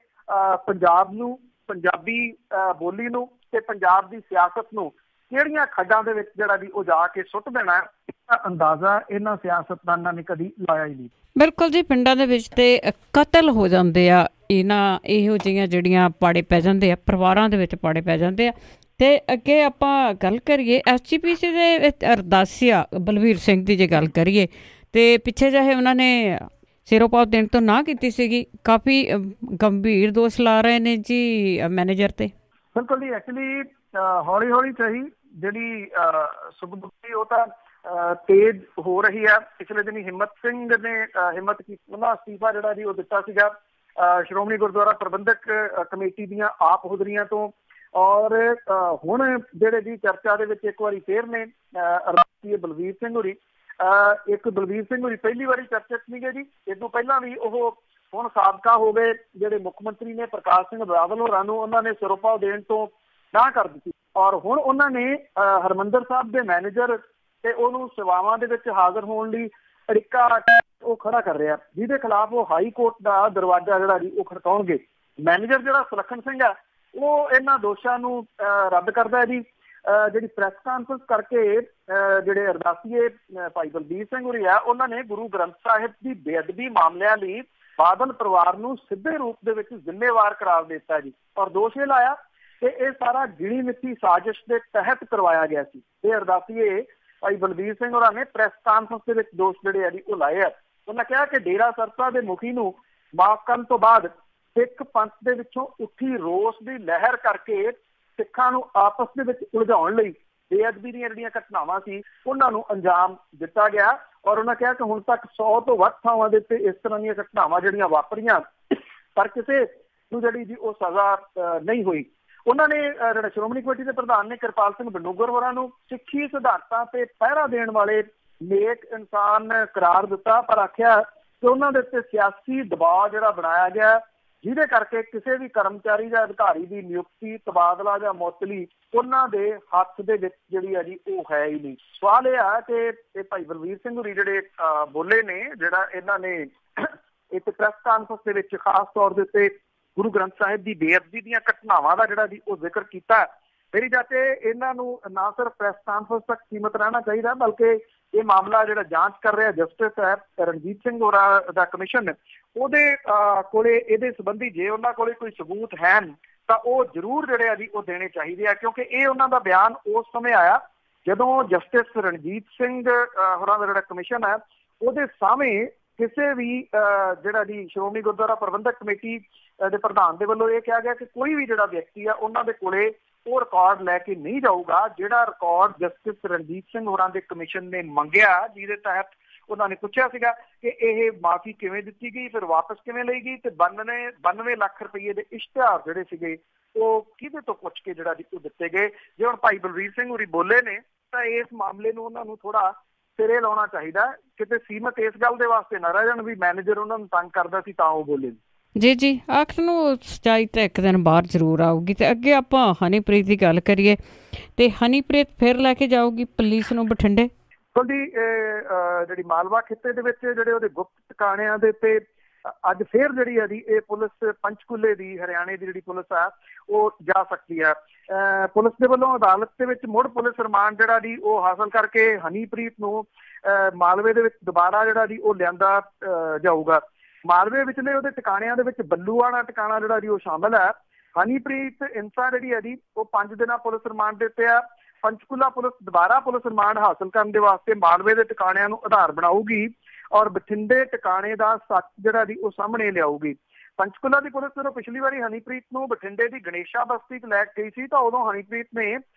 ਪੰਜਾਬ ਨੂੰ, ਪੰਜਾਬੀ ਬੋਲੀ ਨੂੰ ਤੇ ਪੰਜਾਬ ਦੀ ਸਿਆਸਤ ਨੂੰ ਕਿਹੜੀਆਂ ਖੱਡਾਂ ਦੇ ਵਿੱਚ ਜਿਹੜਾ ਜੀ ਉਹ ਜਾ ਕੇ ਸੁੱਟ ਦੇਣਾ, ਇਹਦਾ ਅੰਦਾਜ਼ਾ ਇਹਨਾਂ ਸਿਆਸਤਦਾਨਾਂ ਨੇ ਕਦੀ ਲਾਇਆ ਹੀ ਨਹੀਂ। ਬਿਲਕੁਲ ਜੀ, ਪਿੰਡਾਂ ਦੇ ਵਿੱਚ ਤੇ ਕਤਲ ਹੋ ਜਾਂਦੇ ਆ, ਇਹੋ ਜਿਹੀਆਂ ਜਿਹੜੀਆਂ ਪਾੜੇ ਪੈ ਜਾਂਦੇ ਆ, ਪਰਿਵਾਰਾਂ ਦੇ ਵਿੱਚ ਪਾੜੇ ਪੈ ਜਾਂਦੇ ਆ। ਤੇ ਅੱਗੇ ਆਪਾਂ ਗੱਲ ਕਰੀਏ SGPC ਦੇ ਵਿੱਚ ਅਰਦਾਸੀਆ ਬਲਵੀਰ ਸਿੰਘ ਦੀ ਜੇ ਗੱਲ ਕਰੀਏ ਤੇ ਪਿੱਛੇ ਜਿਹੇ ਉਹਨਾਂ ਨੇ ਸਿਰੋਪਾਓ ਦੇਣ ਤੋਂ ਨਾ ਕੀਤੀ ਸੀਗੀ, ਕਾਫੀ ਗੰਭੀਰ ਦੋਸ਼ ਲਾ ਰਹੇ ਨੇ ਜੀ ਮੈਨੇਜਰ ਤੇ। ਬਿਲਕੁਲ ਜੀ, ਐਕਚੁਅਲੀ ਹੌਲੀ ਹੌਲੀ ਸਹੀ ਜਿਹੜੀ ਸੁਖਬੁੱਧੀ ਉਹ ਤਾਂ ਤੇਜ਼ ਹੋ ਰਹੀ ਹੈ। ਪਿਛਲੇ ਦਿਨੀ ਹਿੰਮਤ ਸਿੰਘ ਨੇ ਹਿੰਮਤ ਕੀ ਉਹਨਾਂ ਅਸਤੀਫਾ ਜਿਹੜਾ ਜੀ ਉਹ ਦਿੱਤਾ ਸੀਗਾ ਸ਼੍ਰੋਮਣੀ ਗੁਰਦੁਆਰਾ ਪ੍ਰਬੰਧਕ ਕਮੇਟੀ ਦੀਆਂ ਆਪ ਹੁਦਰੀਆਂ ਤੋਂ, ਔਰ ਹੁਣ ਜਿਹੜੇ ਜੀ ਚਰਚਾ ਦੇ ਵਿੱਚ ਇੱਕ ਵਾਰੀ ਫੇਰ ਨੇ ਅਰਦਾਸੀਏ ਬਲਵੀਰ ਸਿੰਘ ਹੋਰੀ। ਇੱਕ ਬਲਵੀਰ ਸਿੰਘ ਹੋਰੀ ਪਹਿਲੀ ਵਾਰੀ ਚਰਚਾ 'ਚ ਨਹੀਂ ਗਏ ਜੀ, ਇਸ ਤੋਂ ਪਹਿਲਾਂ ਵੀ ਉਹ ਹੁਣ ਸਾਬਕਾ ਹੋ ਗਏ ਜਿਹੜੇ ਮੁੱਖ ਮੰਤਰੀ ਨੇ ਪ੍ਰਕਾਸ਼ ਸਿੰਘ ਬਾਦਲ ਹੋਰਾਂ ਨੂੰ ਉਹਨਾਂ ਨੇ ਸਿਰੋਪਾਓ ਦੇਣ ਤੋਂ ਨਾ ਕਰ ਦਿੱਤੀ, ਔਰ ਹੁਣ ਉਹਨਾਂ ਨੇ ਹਰਿਮੰਦਰ ਸਾਹਿਬ ਦੇ ਮੈਨੇਜਰ ਤੇ ਉਹਨੂੰ ਸੇਵਾਵਾਂ ਦੇ ਵਿੱਚ ਹਾਜ਼ਰ ਹੋਣ ਲਈ ਅੜਿੱਕਾ ਉਹ ਖੜਾ ਕਰ ਰਿਹਾ, ਜਿਹਦੇ ਖਿਲਾਫ ਉਹ ਹਾਈ ਕੋਰਟ ਦਾ ਦਰਵਾਜ਼ਾ ਜਿਹੜਾ ਜੀ ਉਹ ਖੜਕਾਉਣਗੇ। ਮੈਨੇਜਰ ਜਿਹੜਾ ਸੁਲੱਖਣ ਸਿੰਘ ਹੈ ਉਹ ਇਹਨਾਂ ਦੋਸ਼ਾਂ ਨੂੰ ਰੱਦ ਕਰਦਾ ਹੈ ਜੀ। ਜਿਹੜੀ ਪ੍ਰੈਸ ਕਾਨਫਰੰਸ ਕਰਕੇ ਜਿਹੜੇ ਅਰਦਾਸੀਏ ਭਾਈ ਬਲਬੀਰ ਸਿੰਘ ਹੋਰੀ ਆ, ਉਹਨਾਂ ਨੇ ਗੁਰੂ ਗ੍ਰੰਥ ਸਾਹਿਬ ਦੀ ਬੇਅਦਬੀ ਮਾਮਲਿਆਂ ਲਈ ਬਾਦਲ ਪਰਿਵਾਰ ਨੂੰ ਸਿੱਧੇ ਰੂਪ ਦੇ ਵਿੱਚ ਜ਼ਿੰਮੇਵਾਰ ਕਰਾਰ ਦਿੱਤਾ ਜੀ, ਔਰ ਦੋਸ਼ ਇਹ ਲਾਇਆ ਕਿ ਇਹ ਸਾਰਾ ਗਿਣੀ ਮਿੱਥੀ ਸਾਜ਼ਿਸ਼ ਦੇ ਤਹਿਤ ਕਰਵਾਇਆ ਗਿਆ ਸੀ। ਇਹ ਅਰਦਾਸੀਏ ਭਾਈ ਬਲਬੀਰ ਸਿੰਘ ਹੋਰਾਂ ਨੇ ਪ੍ਰੈਸ ਕਾਨਫਰੰਸ ਦੇ ਵਿੱਚ ਦੋਸ਼ ਜਿਹੜੇ ਆ ਜੀ ਉਹ ਲਾਏ ਆ। ਉਹਨਾਂ ਕਿਹਾ ਕਿ ਡੇਰਾ ਸਰਸਾ ਦੇ ਮੁਖੀ ਨੂੰ ਮਾਫ਼ ਕਰਨ ਤੋਂ ਬਾਅਦ ਸਿੱਖ ਪੰਥ ਦੇ ਵਿੱਚੋਂ ਉੱਠੀ ਰੋਸ ਦੀ ਲਹਿਰ ਕਰਕੇ ਸਿੱਖਾਂ ਨੂੰ ਆਪਸ ਦੇ ਵਿੱਚ ਉਲਝਾਉਣ ਲਈ ਬੇਅਦਬੀ ਦੀਆਂ ਜਿਹੜੀਆਂ ਘਟਨਾਵਾਂ ਸੀ ਉਹਨਾਂ ਨੂੰ ਅੰਜਾਮ ਦਿੱਤਾ ਗਿਆ। ਔਰ ਉਹਨਾਂ ਕਿਹਾ ਕਿ ਹੁਣ ਤੱਕ 100 ਤੋਂ ਵੱਧ ਥਾਵਾਂ ਦੇ ਉੱਤੇ ਇਸ ਤਰ੍ਹਾਂ ਦੀਆਂ ਘਟਨਾਵਾਂ ਜਿਹੜੀਆਂ ਵਾਪਰੀਆਂ, ਪਰ ਕਿਸੇ ਨੂੰ ਜਿਹੜੀ ਜੀ ਉਹ ਸਜ਼ਾ ਨਹੀਂ ਹੋਈ। ਉਹਨਾਂ ਨੇ ਜਿਹੜਾ ਸ਼੍ਰੋਮਣੀ ਕਮੇਟੀ ਦੇ ਪ੍ਰਧਾਨ ਨੇ ਕਿਰਪਾਲ ਸਿੰਘ ਬਡੂੰਗਰ ਹੋਰਾਂ ਨੂੰ ਸਿੱਖੀ ਸਿਧਾਂਤਾਂ ਤੇ ਪਹਿਰਾ ਦੇਣ ਵਾਲੇ ਨੇਕ ਇਨਸਾਨ ਕਰਾਰ ਦਿੱਤਾ, ਪਰ ਆਖਿਆ ਕਿ ਉਹਨਾਂ ਦੇ ਉੱਤੇ ਸਿਆਸੀ ਦਬਾਅ ਜਿਹੜਾ ਬਣਾਇਆ ਗਿਆ, ਜਿਹਦੇ ਕਰਕੇ ਕਿਸੇ ਵੀ ਕਰਮਚਾਰੀ ਜਾਂ ਅਧਿਕਾਰੀ ਦੀ ਨਿਯੁਕਤੀ, ਤਬਾਦਲਾ ਜਾਂ ਮੁਅੱਤਲੀ ਉਹਨਾਂ ਦੇ ਹੱਥ ਦੇ ਵਿੱਚ ਜਿਹੜੀ ਆ ਜੀ ਉਹ ਹੈ ਹੀ ਨਹੀਂ। ਸਵਾਲ ਇਹ ਆ ਕਿ ਇਹ ਭਾਈ ਬਲਵੀਰ ਸਿੰਘ ਹੋਰੀ ਜਿਹੜੇ ਬੋਲੇ ਨੇ, ਜਿਹੜਾ ਇਹਨਾਂ ਨੇ ਇੱਕ ਪ੍ਰੈਸ ਕਾਨਫਰੰਸ ਦੇ ਵਿੱਚ ਖਾਸ ਤੌਰ ਦੇ ਉੱਤੇ ਗੁਰੂ ਗ੍ਰੰਥ ਸਾਹਿਬ ਦੀ ਬੇਅਦਬੀ ਦੀਆਂ ਘਟਨਾਵਾਂ ਦਾ ਜਿਹੜਾ ਜੀ ਉਹ ਜ਼ਿਕਰ ਕੀਤਾ, ਮੇਰੀ ਜਾਤੇ ਇਹਨਾਂ ਨੂੰ ਨਾ ਸਿਰਫ ਪ੍ਰੈਸ ਕਾਨਫਰੰਸ ਤੱਕ ਸੀਮਤ ਰਹਿਣਾ ਚਾਹੀਦਾ, ਬਲਕਿ ਇਹ ਮਾਮਲਾ ਜਿਹੜਾ ਜਾਂਚ ਕਰ ਰਿਹਾ ਜਸਟਿਸ ਹੈ ਰਣਜੀਤ ਸਿੰਘ ਹੋਰਾਂ ਦਾ ਕਮਿਸ਼ਨ, ਉਹਦੇ ਕੋਲੇ ਇਹਦੇ ਸੰਬੰਧੀ ਜੇ ਉਹਨਾਂ ਕੋਲੇ ਕੋਈ ਸਬੂਤ ਹਨ ਤਾਂ ਉਹ ਜ਼ਰੂਰ ਜਿਹੜੇ ਆ ਜੀ ਉਹ ਦੇਣੇ ਚਾਹੀਦੇ ਆ, ਕਿਉਂਕਿ ਇਹ ਉਹਨਾਂ ਦਾ ਬਿਆਨ ਉਸ ਸਮੇਂ ਆਇਆ ਜਦੋਂ ਜਸਟਿਸ ਰਣਜੀਤ ਸਿੰਘ ਹੋਰਾਂ ਦਾ ਜਿਹੜਾ ਕਮਿਸ਼ਨ ਹੈ ਉਹਦੇ ਸਾਹਮਣੇ ਕਿਸੇ ਵੀ ਜਿਹੜਾ ਜੀ ਸ਼੍ਰੋਮਣੀ ਗੁਰਦੁਆਰਾ ਪ੍ਰਬੰਧਕ ਕਮੇਟੀ ਦੇ ਪ੍ਰਧਾਨ ਦੇ ਵੱਲੋਂ ਇਹ ਕਿਹਾ ਗਿਆ ਕਿ ਕੋਈ ਵੀ ਜਿਹੜਾ ਵਿਅਕਤੀ ਆ ਉਹਨਾਂ ਦੇ ਕੋਲੇ ਉਹ ਰਿਕਾਰਡ ਲੈ ਕੇ ਨਹੀਂ ਜਾਊਗਾ ਜਿਹੜਾ ਰਿਕਾਰਡ ਜਸਟਿਸ ਰਣਜੀਤ ਸਿੰਘ ਹੋਰਾਂ ਦੇ ਕਮਿਸ਼ਨ ਨੇ ਮੰਗਿਆ, ਜਿਹਦੇ ਤਹਿਤ ਉਹਨਾਂ ਨੇ ਪੁੱਛਿਆ ਸੀਗਾ ਕਿ ਇਹ ਮਾਫੀ ਕਿਵੇਂ ਦਿੱਤੀ ਗਈ, ਫਿਰ ਵਾਪਸ ਕਿਵੇਂ ਲਈ ਗਈ, ਤੇ 92 ਲੱਖ ਰੁਪਏ ਦੇ ਇਸ਼ਤਿਹਾਰ ਜਿਹੜੇ ਸੀਗੇ ਉਹ ਕਿਹਦੇ ਤੋਂ ਪੁੱਛ ਕੇ ਜਿਹੜਾ ਉਹ ਦਿੱਤੇ ਗਏ। ਜੇ ਹੁਣ ਭਾਈ ਬਲਵੀਰ ਸਿੰਘ ਹੋਰੀ ਬੋਲੇ ਨੇ ਤਾਂ ਇਸ ਮਾਮਲੇ ਨੂੰ ਉਹਨਾਂ ਨੂੰ ਥੋੜਾ ਸਿਰੇ ਲਾਉਣਾ ਚਾਹੀਦਾ, ਕਿਤੇ ਸੀਮਤ ਇਸ ਗੱਲ ਦੇ ਵਾਸਤੇ ਨਾ ਰਹਿ ਜਾਣ ਵੀ ਮੈਨੇਜਰ ਉਹਨਾਂ ਨੂੰ ਤੰਗ ਕਰਦਾ ਸੀ ਤਾਂ ਉਹ ਬੋਲੇ। ਜੀ ਆਖਰ ਨੂੰ ਸੱਚਾਈ ਤਾਂ ਇੱਕ ਦਿਨ ਬਾਹਰ ਜ਼ਰੂਰ ਆਊਗੀ। ਤੇ ਅੱਗੇ ਆਪਾਂ ਹਨੀਪ੍ਰੀਤ ਦੀ ਗੱਲ ਕਰੀਏ ਤੇ ਹਨੀਪ੍ਰੀਤ ਫਿਰ ਲੈ ਕੇ ਜਾਊਗੀ ਪੁਲਿਸ ਨੂੰ ਬਠਿੰਡੇ। ਜੀ ਜਿਹੜੀ ਮਾਲਵਾ ਖਿੱਤੇ ਦੇ ਵਿੱਚ ਜਿਹੜੇ ਉਹਦੇ ਗੁਪਤ ਟਿਕਾਣਿਆਂ ਦੇ ਉੱਤੇ ਅੱਜ ਫੇਰ ਜਿਹੜੀ ਆ ਜੀ ਇਹ ਪੁਲਿਸ ਪੰਚਕੂਲੇ ਦੀ, ਹਰਿਆਣੇ ਦੀ ਜਿਹੜੀ ਪੁਲਿਸ ਆ ਉਹ ਜਾ ਸਕਦੀ ਆ। ਪੁਲਿਸ ਦੇ ਵੱਲੋਂ ਅਦਾਲਤ ਦੇ ਵਿੱਚ ਮੁੜ ਪੁਲਿਸ ਰਿਮਾਂਡ ਜਿਹੜਾ ਜੀ ਉਹ ਹਾਸਲ ਕਰਕੇ ਹਨੀਪ੍ਰੀਤ ਨੂੰ ਮਾਲਵੇ ਦੇ ਵਿੱਚ ਦੁਬਾਰਾ ਜਿਹੜਾ ਜੀ ਉਹ ਲਿਆਂਦਾ ਜਾਊਗਾ। ਮਾਲਵੇ ਵਿਚਲੇ ਉਹਦੇ ਟਿਕਾਣਿਆਂ ਦੇ ਵਿੱਚ ਬੱਲੂਆਣਾ ਟਿਕਾਣਾ ਜਿਹੜਾ ਜੀ ਉਹ ਸ਼ਾਮਲ ਹੈ। ਹਨੀਪ੍ਰੀਤ ਇਨਸਾ ਜਿਹੜੀ ਹੈ ਜੀ ਉਹ 5 ਦਿਨਾਂ ਪੁਲਿਸ ਰਿਮਾਂਡ ਦੇ ਉੱਤੇ ਆ। ਪੰਚਕੂਲਾ ਪੁਲਿਸ ਦੁਬਾਰਾ ਪੁਲਿਸ ਰਿਮਾਂਡ ਹਾਸਲ ਕਰਨ ਦੇ ਵਾਸਤੇ ਮਾਲਵੇ ਦੇ ਟਿਕਾਣਿਆਂ ਨੂੰ ਆਧਾਰ ਬਣਾਊਗੀ ਔਰ ਬਠਿੰਡੇ ਟਿਕਾਣੇ ਦਾ ਸੱਚ ਜਿਹੜਾ ਜੀ ਉਹ ਸਾਹਮਣੇ ਲਿਆਊਗੀ। ਪੰਚਕੂਲਾ ਦੀ ਪੁਲਿਸ ਜਦੋਂ ਪਿਛਲੀ ਵਾਰੀ ਹਨੀਪ੍ਰੀਤ ਨੂੰ ਬਠਿੰਡੇ ਦੀ ਗਣੇਸ਼ਾ ਬਸਤੀ 'ਚ ਲੈ ਕੇ ਗਈ ਸੀ ਤਾਂ ਉਦੋਂ ਹਨੀਪ੍ਰੀਤ ਨੇ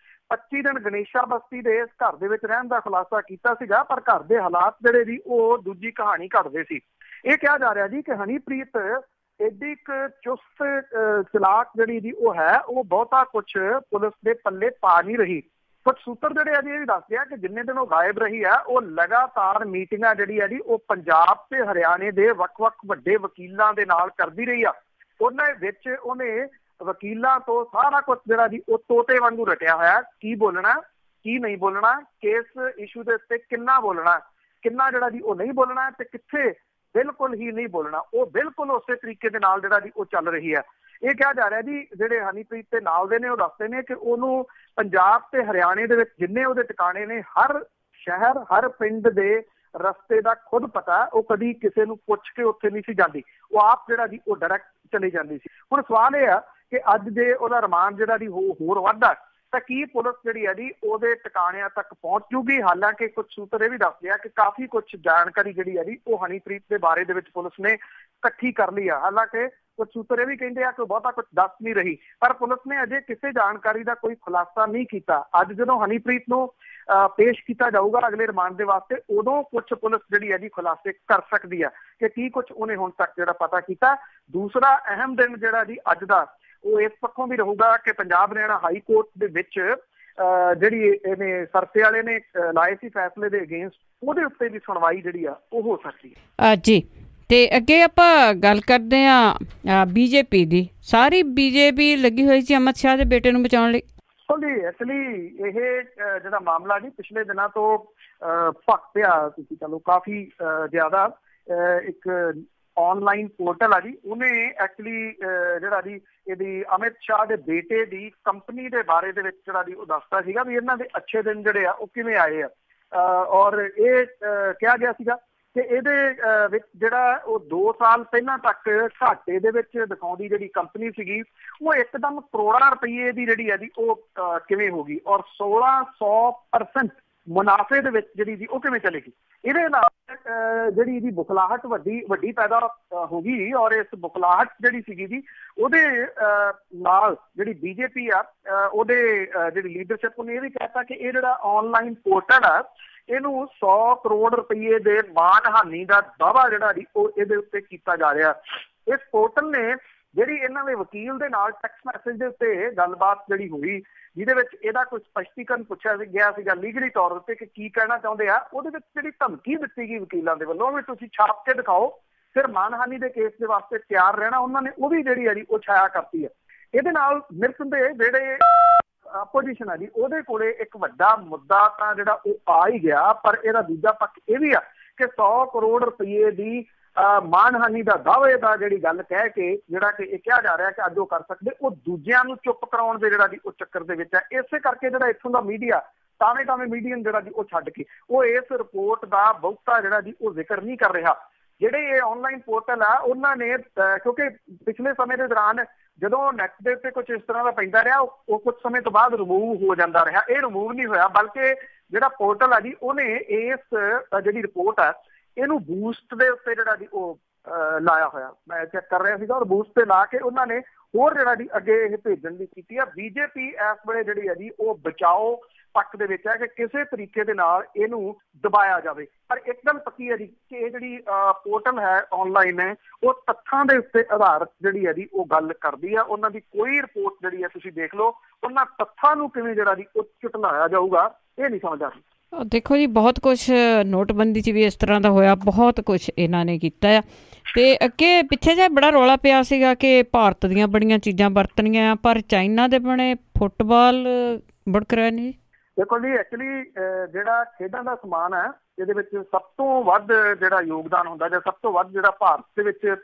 25 ਦਿਨ ਗਣੇਸ਼ਾ ਬਸਤੀ ਦੇ ਇਸ ਘਰ ਦੇ ਵਿੱਚ ਰਹਿਣ ਦਾ ਖੁਲਾਸਾ ਕੀਤਾ ਸੀਗਾ, ਪਰ ਘਰ ਦੇ ਹਾਲਾਤ ਜਿਹੜੇ ਜੀ ਉਹ ਦੂਜੀ ਕਹਾਣੀ ਘੜਦੇ ਸੀ। ਇਹ ਕਿਹਾ ਜਾ ਰਿਹਾ ਜੀ ਕਿ ਹਨੀਪ੍ਰੀਤ ਐਡੀ ਕੁ ਚੁਸਤ ਚਲਾਕ ਜਿਹੜੀ ਜੀ ਉਹ ਹੈ, ਉਹ ਬਹੁਤਾ ਕੁਛ ਪੁਲਿਸ ਦੇ ਪੱਲੇ ਪਾ ਨਹੀਂ ਰਹੀ। ਕੁਝ ਸੂਤਰ ਜਿਹੜੇ ਆ ਜੀ ਇਹ ਵੀ ਦੱਸਦੇ ਆ ਕਿ ਜਿੰਨੇ ਦਿਨ ਉਹ ਗਾਇਬ ਰਹੀ ਆ ਉਹ ਲਗਾਤਾਰ ਮੀਟਿੰਗਾਂ ਜਿਹੜੀ ਆ ਜੀ ਉਹ ਪੰਜਾਬ ਤੇ ਹਰਿਆਣੇ ਦੇ ਵੱਖ-ਵੱਖ ਵੱਡੇ ਵਕੀਲਾਂ ਦੇ ਨਾਲ ਕਰਦੀ ਰਹੀ ਆ। ਉਹਨਾਂ ਵਿੱਚ ਉਹਨੇ ਵਕੀਲਾਂ ਤੋਂ ਸਾਰਾ ਕੁਝ ਜਿਹੜਾ ਜੀ ਉਹ ਤੋਤੇ ਵਾਂਗੂ ਰਟਿਆ ਹੋਇਆ, ਕੀ ਬੋਲਣਾ ਕੀ ਨਹੀਂ ਬੋਲਣਾ, ਕਿਸ ਇਸ਼ੂ ਦੇ ਉੱਤੇ ਕਿੰਨਾ ਬੋਲਣਾ, ਕਿੰਨਾ ਜਿਹੜਾ ਜੀ ਉਹ ਨਹੀਂ ਬੋਲਣਾ ਤੇ ਕਿੱਥੇ ਬਿਲਕੁਲ ਹੀ ਨਹੀਂ ਬੋਲਣਾ, ਉਹ ਬਿਲਕੁਲ ਉਸੇ ਤਰੀਕੇ ਦੇ ਨਾਲ ਜਿਹੜਾ ਜੀ ਉਹ ਚੱਲ ਰਹੀ ਹੈ। ਇਹ ਕਿਹਾ ਜਾ ਰਿਹਾ ਜੀ ਜਿਹੜੇ ਹਨੀਪ੍ਰੀਤ ਦੇ ਨਾਲ ਦੇ ਨੇ ਉਹ ਦੱਸਦੇ ਨੇ ਕਿ ਉਹਨੂੰ ਪੰਜਾਬ ਤੇ ਹਰਿਆਣੇ ਦੇ ਵਿੱਚ ਜਿੰਨੇ ਉਹਦੇ ਟਿਕਾਣੇ ਨੇ, ਹਰ ਸ਼ਹਿਰ ਹਰ ਪਿੰਡ ਦੇ ਰਸਤੇ ਦਾ ਖੁਦ ਪਤਾ। ਉਹ ਕਦੀ ਕਿਸੇ ਨੂੰ ਪੁੱਛ ਕੇ ਉੱਥੇ ਨਹੀਂ ਸੀ ਜਾਂਦੀ, ਉਹ ਆਪ ਜਿਹੜਾ ਜੀ ਉਹ ਡਾਇਰੈਕਟ ਚਲੀ ਜਾਂਦੀ ਸੀ। ਹੁਣ ਸਵਾਲ ਇਹ ਆ ਕਿ ਅੱਜ ਜੇ ਉਹਦਾ ਰਿਮਾਂਡ ਜਿਹੜਾ ਜੀ ਹੋਰ ਵੱਧਦਾ ਤਾਂ ਕੀ ਪੁਲਿਸ ਜਿਹੜੀ ਹੈ ਜੀ ਉਹਦੇ ਟਿਕਾਣਿਆਂ ਤੱਕ ਪਹੁੰਚ ਜੂਗੀ। ਹਾਲਾਂਕਿ ਕੁਝ ਸੂਤਰ ਇਹ ਵੀ ਦੱਸਦੇ ਆ ਕਿ ਕਾਫੀ ਕੁਝ ਜਾਣਕਾਰੀ ਜਿਹੜੀ ਹੈ ਜੀ ਉਹ ਹਨੀਪ੍ਰੀਤ ਦੇ ਬਾਰੇ ਦੇ ਵਿੱਚ ਪੁਲਿਸ ਨੇ ਇਕੱਠੀ ਕਰ ਲਈ ਆ। ਹਾਲਾਂਕਿ ਕੁਝ ਸੂਤਰ ਇਹ ਵੀ ਕਹਿੰਦੇ ਆ ਕਿ ਬਹੁਤਾ ਕੁਝ ਦੱਸ ਨਹੀਂ ਰਹੀ, ਪਰ ਪੁਲਿਸ ਨੇ ਅਜੇ ਕਿਸੇ ਜਾਣਕਾਰੀ ਦਾ ਕੋਈ ਖੁਲਾਸਾ ਨਹੀਂ ਕੀਤਾ। ਅੱਜ ਜਦੋਂ ਹਨੀਪ੍ਰੀਤ ਨੂੰ ਪੇਸ਼ ਕੀਤਾ ਜਾਊਗਾ ਅਗਲੇ ਰਿਮਾਂਡ ਦੇ ਵਾਸਤੇ, ਉਦੋਂ ਕੁਝ ਪੁਲਿਸ ਜਿਹੜੀ ਹੈ ਜੀ ਖੁਲਾਸੇ ਕਰ ਸਕਦੀ ਆ ਕਿ ਕੀ ਕੁਝ ਉਹਨੇ ਹੁਣ ਤੱਕ ਜਿਹੜਾ ਪਤਾ ਕੀਤਾ। ਦੂਸਰਾ ਅਹਿਮ ਦਿਨ ਜਿਹੜਾ ਜੀ ਅੱਜ ਦਾ ਉਹ ਇਸ ਪੱਖੋਂ ਵੀ ਰਹੂਗਾ ਕਿ ਪੰਜਾਬ ਹਰਿਆਣਾ ਹਾਈ ਕੋਰਟ ਦੇ ਵਿੱਚ ਜਿਹੜੀ ਇਹਨੇ ਸਰਸੇ ਵਾਲੇ ਨੇ ਲਾਏ ਸੀ ਫੈਸਲੇ ਦੇ ਅਗੇਂਸਟ, ਉਹਦੇ ਉੱਤੇ ਵੀ ਸੁਣਵਾਈ ਜਿਹੜੀ ਆ ਉਹ ਹੋ ਸਕਦੀ ਹੈ ਜੀ। ਤੇ ਅੱਗੇ ਆਪਾਂ ਗੱਲ ਕਰਦੇ ਹਾਂ ਬੀਜੇਪੀ ਦੀ। ਸਾਰੀ ਬੀਜੇਪੀ ਲੱਗੀ ਹੋਈ ਸੀ ਅਮਿਤ ਸ਼ਾਹ ਦੇ ਬੇਟੇ ਨੂੰ ਬਚਾਉਣ ਲਈ। ਜੀ ਐਕਚੁਅਲੀ ਇਹ ਜਿਹੜਾ ਮਾਮਲਾ ਜੀ ਪਿਛਲੇ ਦਿਨਾਂ ਤੋਂ ਭਖ ਪਿਆ, ਤੁਸੀਂ ਚਲੋ ਕਾਫੀ ਜ਼ਿਆਦਾ ਇੱਕ ਆਨਲਾਈਨ ਪੋਰਟਲ ਆ ਜੀ, ਉਹਨੇ ਐਕਚੁਅਲੀ ਜਿਹੜਾ ਜੀ ਇਹਦੀ ਅਮਿਤ ਸ਼ਾਹ ਦੇ ਬੇਟੇ ਦੀ ਕੰਪਨੀ ਦੇ ਬਾਰੇ ਦੇ ਵਿੱਚ ਜਿਹੜਾ ਜੀ ਉਹ ਦੱਸਦਾ ਸੀਗਾ ਵੀ ਇਹਨਾਂ ਦੇ ਅੱਛੇ ਦਿਨ ਜਿਹੜੇ ਆ ਉਹ ਕਿਵੇਂ ਆਏ ਆ। ਔਰ ਇਹ ਕਿਹਾ ਗਿਆ ਸੀਗਾ ਕਿ ਇਹਦੇ ਵਿੱਚ ਜਿਹੜਾ ਉਹ 2 ਸਾਲ ਪਹਿਲਾਂ ਤੱਕ ਘਾਟੇ ਦੇ ਵਿੱਚ ਦਿਖਾਉਂਦੀ ਜਿਹੜੀ ਕੰਪਨੀ ਸੀਗੀ, ਉਹ ਇੱਕਦਮ ਕਰੋੜਾਂ ਰੁਪਏ ਦੀ ਜਿਹੜੀ ਹੈ ਜੀ ਉਹ ਕਿਵੇਂ ਹੋ ਗਈ, ਔਰ 1600% ਮੁਨਾਫੇ ਦੇ ਵਿੱਚ ਜਿਹੜੀ ਜੀ ਉਹ ਕਿਵੇਂ ਚਲੇਗੀ। ਇਹਦੇ ਨਾਲ ਜਿਹੜੀ ਇਹਦੀ ਬੁਖਲਾਹਟ ਵੱਡੀ ਪੈਦਾ ਹੋ ਗਈ, ਔਰ ਇਸ ਬੁਖਲਾਹਟ ਜਿਹੜੀ ਸੀਗੀ ਜੀ ਉਹਦੇ ਨਾਲ ਜਿਹੜੀ ਬੀਜੇਪੀ ਆ ਉਹਦੇ ਜਿਹੜੀ ਲੀਡਰਸ਼ਿਪ ਨੇ ਇਹ ਵੀ ਕਹਿਤਾ ਕਿ ਇਹ ਜਿਹੜਾ ਆਨਲਾਈਨ ਪੋਰਟਲ ਆ ਇਹਨੂੰ 100 ਕਰੋੜ ਰੁਪਏ ਦੇ ਮਾਨਹਾਨੀ ਦਾ ਦਾਅਵਾ ਜਿਹੜਾ ਜੀ ਉਹ ਇਹਦੇ ਉੱਤੇ ਕੀਤਾ ਜਾ ਰਿਹਾ। ਇਸ ਪੋਰਟਲ ਨੇ ਜਿਹੜੀ ਇਹਨਾਂ ਦੇ ਵਕੀਲ ਦੇ ਨਾਲ ਟੈਕਸਟ ਮੈਸੇਜ ਦੇ ਉੱਤੇ ਗੱਲਬਾਤ ਜਿਹੜੀ ਹੋਈ, ਜਿਹਦੇ ਵਿੱਚ ਇਹਦਾ ਕੋਈ ਸਪਸ਼ਟੀਕਰਨ ਪੁੱਛਿਆ ਗਿਆ ਸੀਗਾ ਲੀਗਲੀ ਤੌਰ ਉੱਤੇ ਕਿ ਕੀ ਕਹਿਣਾ ਚਾਹੁੰਦੇ ਆ, ਉਹਦੇ ਵਿੱਚ ਜਿਹੜੀ ਧਮਕੀ ਦਿੱਤੀ ਗਈ ਵਕੀਲਾਂ ਦੇ ਵੱਲੋਂ ਵੀ ਤੁਸੀਂ ਛਾਪ ਕੇ ਦਿਖਾਓ, ਫਿਰ ਮਾਨਹਾਨੀ ਦੇ ਕੇਸ ਦੇ ਵਾਸਤੇ ਤਿਆਰ ਰਹਿਣਾ, ਉਹਨਾਂ ਨੇ ਉਹ ਵੀ ਜਿਹੜੀ ਹੈ ਜੀ ਉਹ ਛਾਇਆ ਕਰਤੀ ਹੈ। ਇਹਦੇ ਨਾਲ ਨਿਰਸੰਦੇਹ ਜਿਹੜੇ ਆਪੋਜੀਸ਼ਨ ਆ ਜੀ ਉਹਦੇ ਕੋਲੇ ਇੱਕ ਵੱਡਾ ਮੁੱਦਾ ਤਾਂ ਜਿਹੜਾ ਉਹ ਆ ਹੀ ਗਿਆ, ਪਰ ਇਹਦਾ ਦੂਜਾ ਪੱਖ ਇਹ ਵੀ ਆ ਕਿ 100 ਕਰੋੜ ਰੁਪਏ ਦੀ ਮਾਨਹਾਨੀ ਦਾ ਦਾਅਵੇ ਦਾ ਜਿਹੜੀ ਗੱਲ ਕਹਿ ਕੇ ਜਿਹੜਾ ਕਿ ਇਹ ਕਿਹਾ ਜਾ ਰਿਹਾ ਕਿ ਅੱਜ ਉਹ ਕਰ ਸਕਦੇ, ਉਹ ਦੂਜਿਆਂ ਨੂੰ ਚੁੱਪ ਕਰਾਉਣ ਦੇ ਜਿਹੜਾ ਜੀ ਉਹ ਚੱਕਰ ਦੇ ਵਿੱਚ ਹੈ। ਇਸੇ ਕਰਕੇ ਜਿਹੜਾ ਇੱਥੋਂ ਦਾ ਮੀਡੀਆ ਤਾਵੇਂ ਮੀਡੀਅਮ ਜਿਹੜਾ ਜੀ ਉਹ ਛੱਡ ਕੇ ਉਹ ਇਸ ਰਿਪੋਰਟ ਦਾ ਬਹੁਤਾ ਜਿਹੜਾ ਜੀ ਉਹ ਜ਼ਿਕਰ ਨਹੀਂ ਕਰ ਰਿਹਾ। ਜਿਹੜੇ ਇਹ ਆਨਲਾਈਨ ਪੋਰਟਲ ਆ ਉਹਨਾਂ ਨੇ ਕਿਉਂਕਿ ਪਿਛਲੇ ਸਮੇਂ ਦੇ ਦੌਰਾਨ ਜਦੋਂ ਨੈਟ ਦੇ ਉੱਤੇ ਕੁਝ ਇਸ ਤਰ੍ਹਾਂ ਦਾ ਪੈਂਦਾ ਰਿਹਾ ਉਹ ਕੁਝ ਸਮੇਂ ਤੋਂ ਬਾਅਦ ਰਿਮੂਵ ਹੋ ਜਾਂਦਾ ਰਿਹਾ, ਇਹ ਰਿਮੂਵ ਨਹੀਂ ਹੋਇਆ, ਬਲਕਿ ਜਿਹੜਾ ਪੋਰਟਲ ਆ ਜੀ ਉਹਨੇ ਇਸ ਜਿਹੜੀ ਰਿਪੋਰਟ ਆ ਇਹਨੂੰ ਬੂਸਟ ਦੇ ਉੱਤੇ ਜਿਹੜਾ ਜੀ ਉਹ ਲਾਇਆ ਹੋਇਆ। ਮੈਂ ਚੈੱਕ ਕਰ ਰਿਹਾ ਸੀਗਾ, ਔਰ ਬੂਸਟ ਤੇ ਲਾ ਕੇ ਉਹਨਾਂ ਨੇ ਹੋਰ ਜਿਹੜਾ ਜੀ ਅੱਗੇ ਇਹ ਭੇਜਣ ਦੀ ਕੀਤੀ ਆ। ਬੀਜੇਪੀ ਇਸ ਵੇਲੇ ਜਿਹੜੀ ਹੈ ਜੀ ਉਹ ਬਚਾਓ ਪੱਖ ਦੇ ਵਿੱਚ ਹੈ ਕਿ ਕਿਸੇ ਤਰੀਕੇ ਦੇ ਨਾਲ ਇਹਨੂੰ ਦਬਾਇਆ ਜਾਵੇ। ਪਰ ਇੱਕ ਗੱਲ ਪੱਕੀ ਹੈ ਜੀ ਕਿ ਇਹ ਜਿਹੜੀ ਪੋਰਟਲ ਹੈ ਆਨਲਾਈਨ ਹੈ ਉਹ ਤੱਥਾਂ ਦੇ ਉੱਤੇ ਆਧਾਰਿਤ ਜਿਹੜੀ ਹੈ ਜੀ ਉਹ ਗੱਲ ਕਰਦੀ ਆ। ਉਹਨਾਂ ਦੀ ਕੋਈ ਰਿਪੋਰਟ ਜਿਹੜੀ ਹੈ ਤੁਸੀਂ ਦੇਖ ਲਓ, ਉਹਨਾਂ ਤੱਥਾਂ ਨੂੰ ਕਿਵੇਂ ਜਿਹੜਾ ਜੀ ਉਹ ਝੁਟਲਾਇਆ ਜਾਊਗਾ ਇਹ ਨਹੀਂ ਸਮਝ ਆ ਰਹੀ। ਦੇਖੋ ਜੀ ਬਹੁਤ ਕੁਛ ਨੋਟਬੰਦੀ 'ਚ ਵੀ ਇਸ ਤਰ੍ਹਾਂ ਦਾ ਹੋਇਆ, ਬਹੁਤ ਕੁਛ ਇਹਨਾਂ ਨੇ ਕੀਤਾ ਆ। ਤੇ ਅੱਗੇ ਪਿੱਛੇ ਜਿਹਾ ਬੜਾ ਰੌਲਾ ਪਿਆ ਸੀਗਾ ਕਿ ਭਾਰਤ ਦੀਆਂ ਬੜੀਆਂ ਚੀਜ਼ਾਂ ਵਰਤਣੀਆਂ, ਪਰ ਚਾਈਨਾ ਦੇ ਬਣੇ ਫੁੱਟਬਾਲ ਬੜਕ ਰਹੇ ਨੇ। ਦੇਖੋ ਜੀ ਐਕਚੁਅਲੀ ਜਿਹੜਾ ਖੇਡਾਂ ਦਾ ਸਮਾਨ ਹੈ ਇਹਦੇ ਵਿੱਚ ਸਭ ਤੋਂ ਵੱਧ ਜਿਹੜਾ ਯੋਗਦਾਨ ਹੁੰਦਾ ਜਾਂ ਸਭ ਤੋਂ ਵੱਧ ਜਿਹੜਾ ਭਾਰਤ ਦੇ ਵਿੱਚ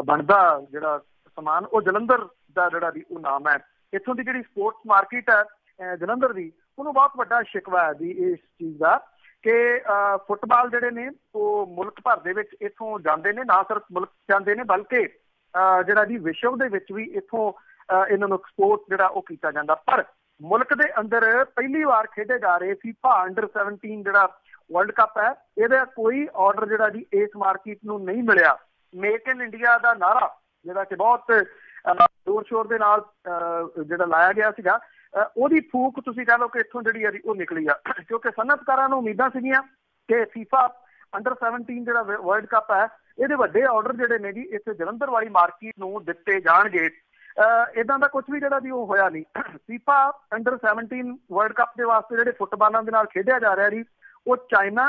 ਬਣਦਾ ਜਿਹੜਾ ਸਮਾਨ ਉਹ ਜਲੰਧਰ ਦਾ ਜਿਹੜਾ ਵੀ ਉਹ ਨਾਮ ਹੈ। ਇੱਥੋਂ ਦੀ ਜਿਹੜੀ ਸਪੋਰਟਸ ਮਾਰਕੀਟ ਹੈ ਜਲੰਧਰ ਦੀ, ਉਹਨੂੰ ਬਹੁਤ ਵੱਡਾ ਸ਼ਿਕਵਾ ਹੈ ਜੀ ਇਸ ਚੀਜ਼ ਦਾ ਕਿ ਫੁੱਟਬਾਲ ਜਿਹੜੇ ਨੇ ਉਹ ਮੁਲਕ ਭਰ ਦੇ ਵਿੱਚ ਇੱਥੋਂ ਜਾਂਦੇ ਨੇ, ਨਾ ਸਿਰਫ ਮੁਲਕ ਜਾਂਦੇ ਨੇ ਬਲਕਿ ਜਿਹੜਾ ਜੀ ਵਿਸ਼ਵ ਦੇ ਵਿੱਚ ਵੀ ਇੱਥੋਂ ਇਹਨਾਂ ਨੂੰ ਐਕਸਪੋਰਟ ਜਿਹੜਾ ਉਹ ਕੀਤਾ ਜਾਂਦਾ। ਪਰ ਮੁਲਕ ਦੇ ਅੰਦਰ ਪਹਿਲੀ ਵਾਰ ਖੇਡੇ ਜਾ ਰਹੇ FIFA ਅੰਡਰ 17 ਜਿਹੜਾ ਵਰਲਡ ਕੱਪ ਹੈ ਇਹਦਾ ਕੋਈ ਆਰਡਰ ਜਿਹੜਾ ਜੀ ਇਸ ਮਾਰਕੀਟ ਨੂੰ ਨਹੀਂ ਮਿਲਿਆ। ਮੇਕ ਇਨ ਇੰਡੀਆ ਦਾ ਨਾਰਾ ਜਿਹੜਾ ਕਿ ਬਹੁਤ ਜ਼ੋਰ ਸ਼ੋਰ ਦੇ ਨਾਲ ਜਿਹੜਾ ਲਾਇਆ ਗਿਆ ਸੀਗਾ, ਉਹਦੀ ਫੂਕ ਤੁਸੀਂ ਕਹਿ ਲਓ ਕਿ ਇੱਥੋਂ ਜਿਹੜੀ ਹੈ ਉਹ ਨਿਕਲੀ ਆ। ਕਿਉਂਕਿ ਸਨਅਤਕਾਰਾਂ ਨੂੰ ਉਮੀਦਾਂ ਸੀਗੀਆਂ ਕਿ FIFA ਅੰਡਰ 17 ਜਿਹੜਾ ਵਰਲਡ ਕੱਪ ਹੈ ਇਹਦੇ ਵੱਡੇ ਆਰਡਰ ਜਿਹੜੇ ਨੇ ਜੀ ਇੱਥੇ ਜਲੰਧਰ ਵਾਲੀ ਮਾਰਕੀਟ ਨੂੰ ਦਿੱਤੇ ਜਾਣਗੇ। ਇਦਾਂ ਦਾ ਕੁਝ ਵੀ ਜਿਹੜਾ ਜੀ ਉਹ ਹੋਇਆ ਨਹੀਂ। FIFA ਅੰਡਰ 17 ਵਰਲਡ ਕੱਪ ਦੇ ਵਾਸਤੇ ਜਿਹੜੇ ਫੁੱਟਬਾਲਾਂ ਦੇ ਨਾਲ ਖੇਡਿਆ ਜਾ ਰਿਹਾ ਜੀ ਉਹ ਚਾਈਨਾ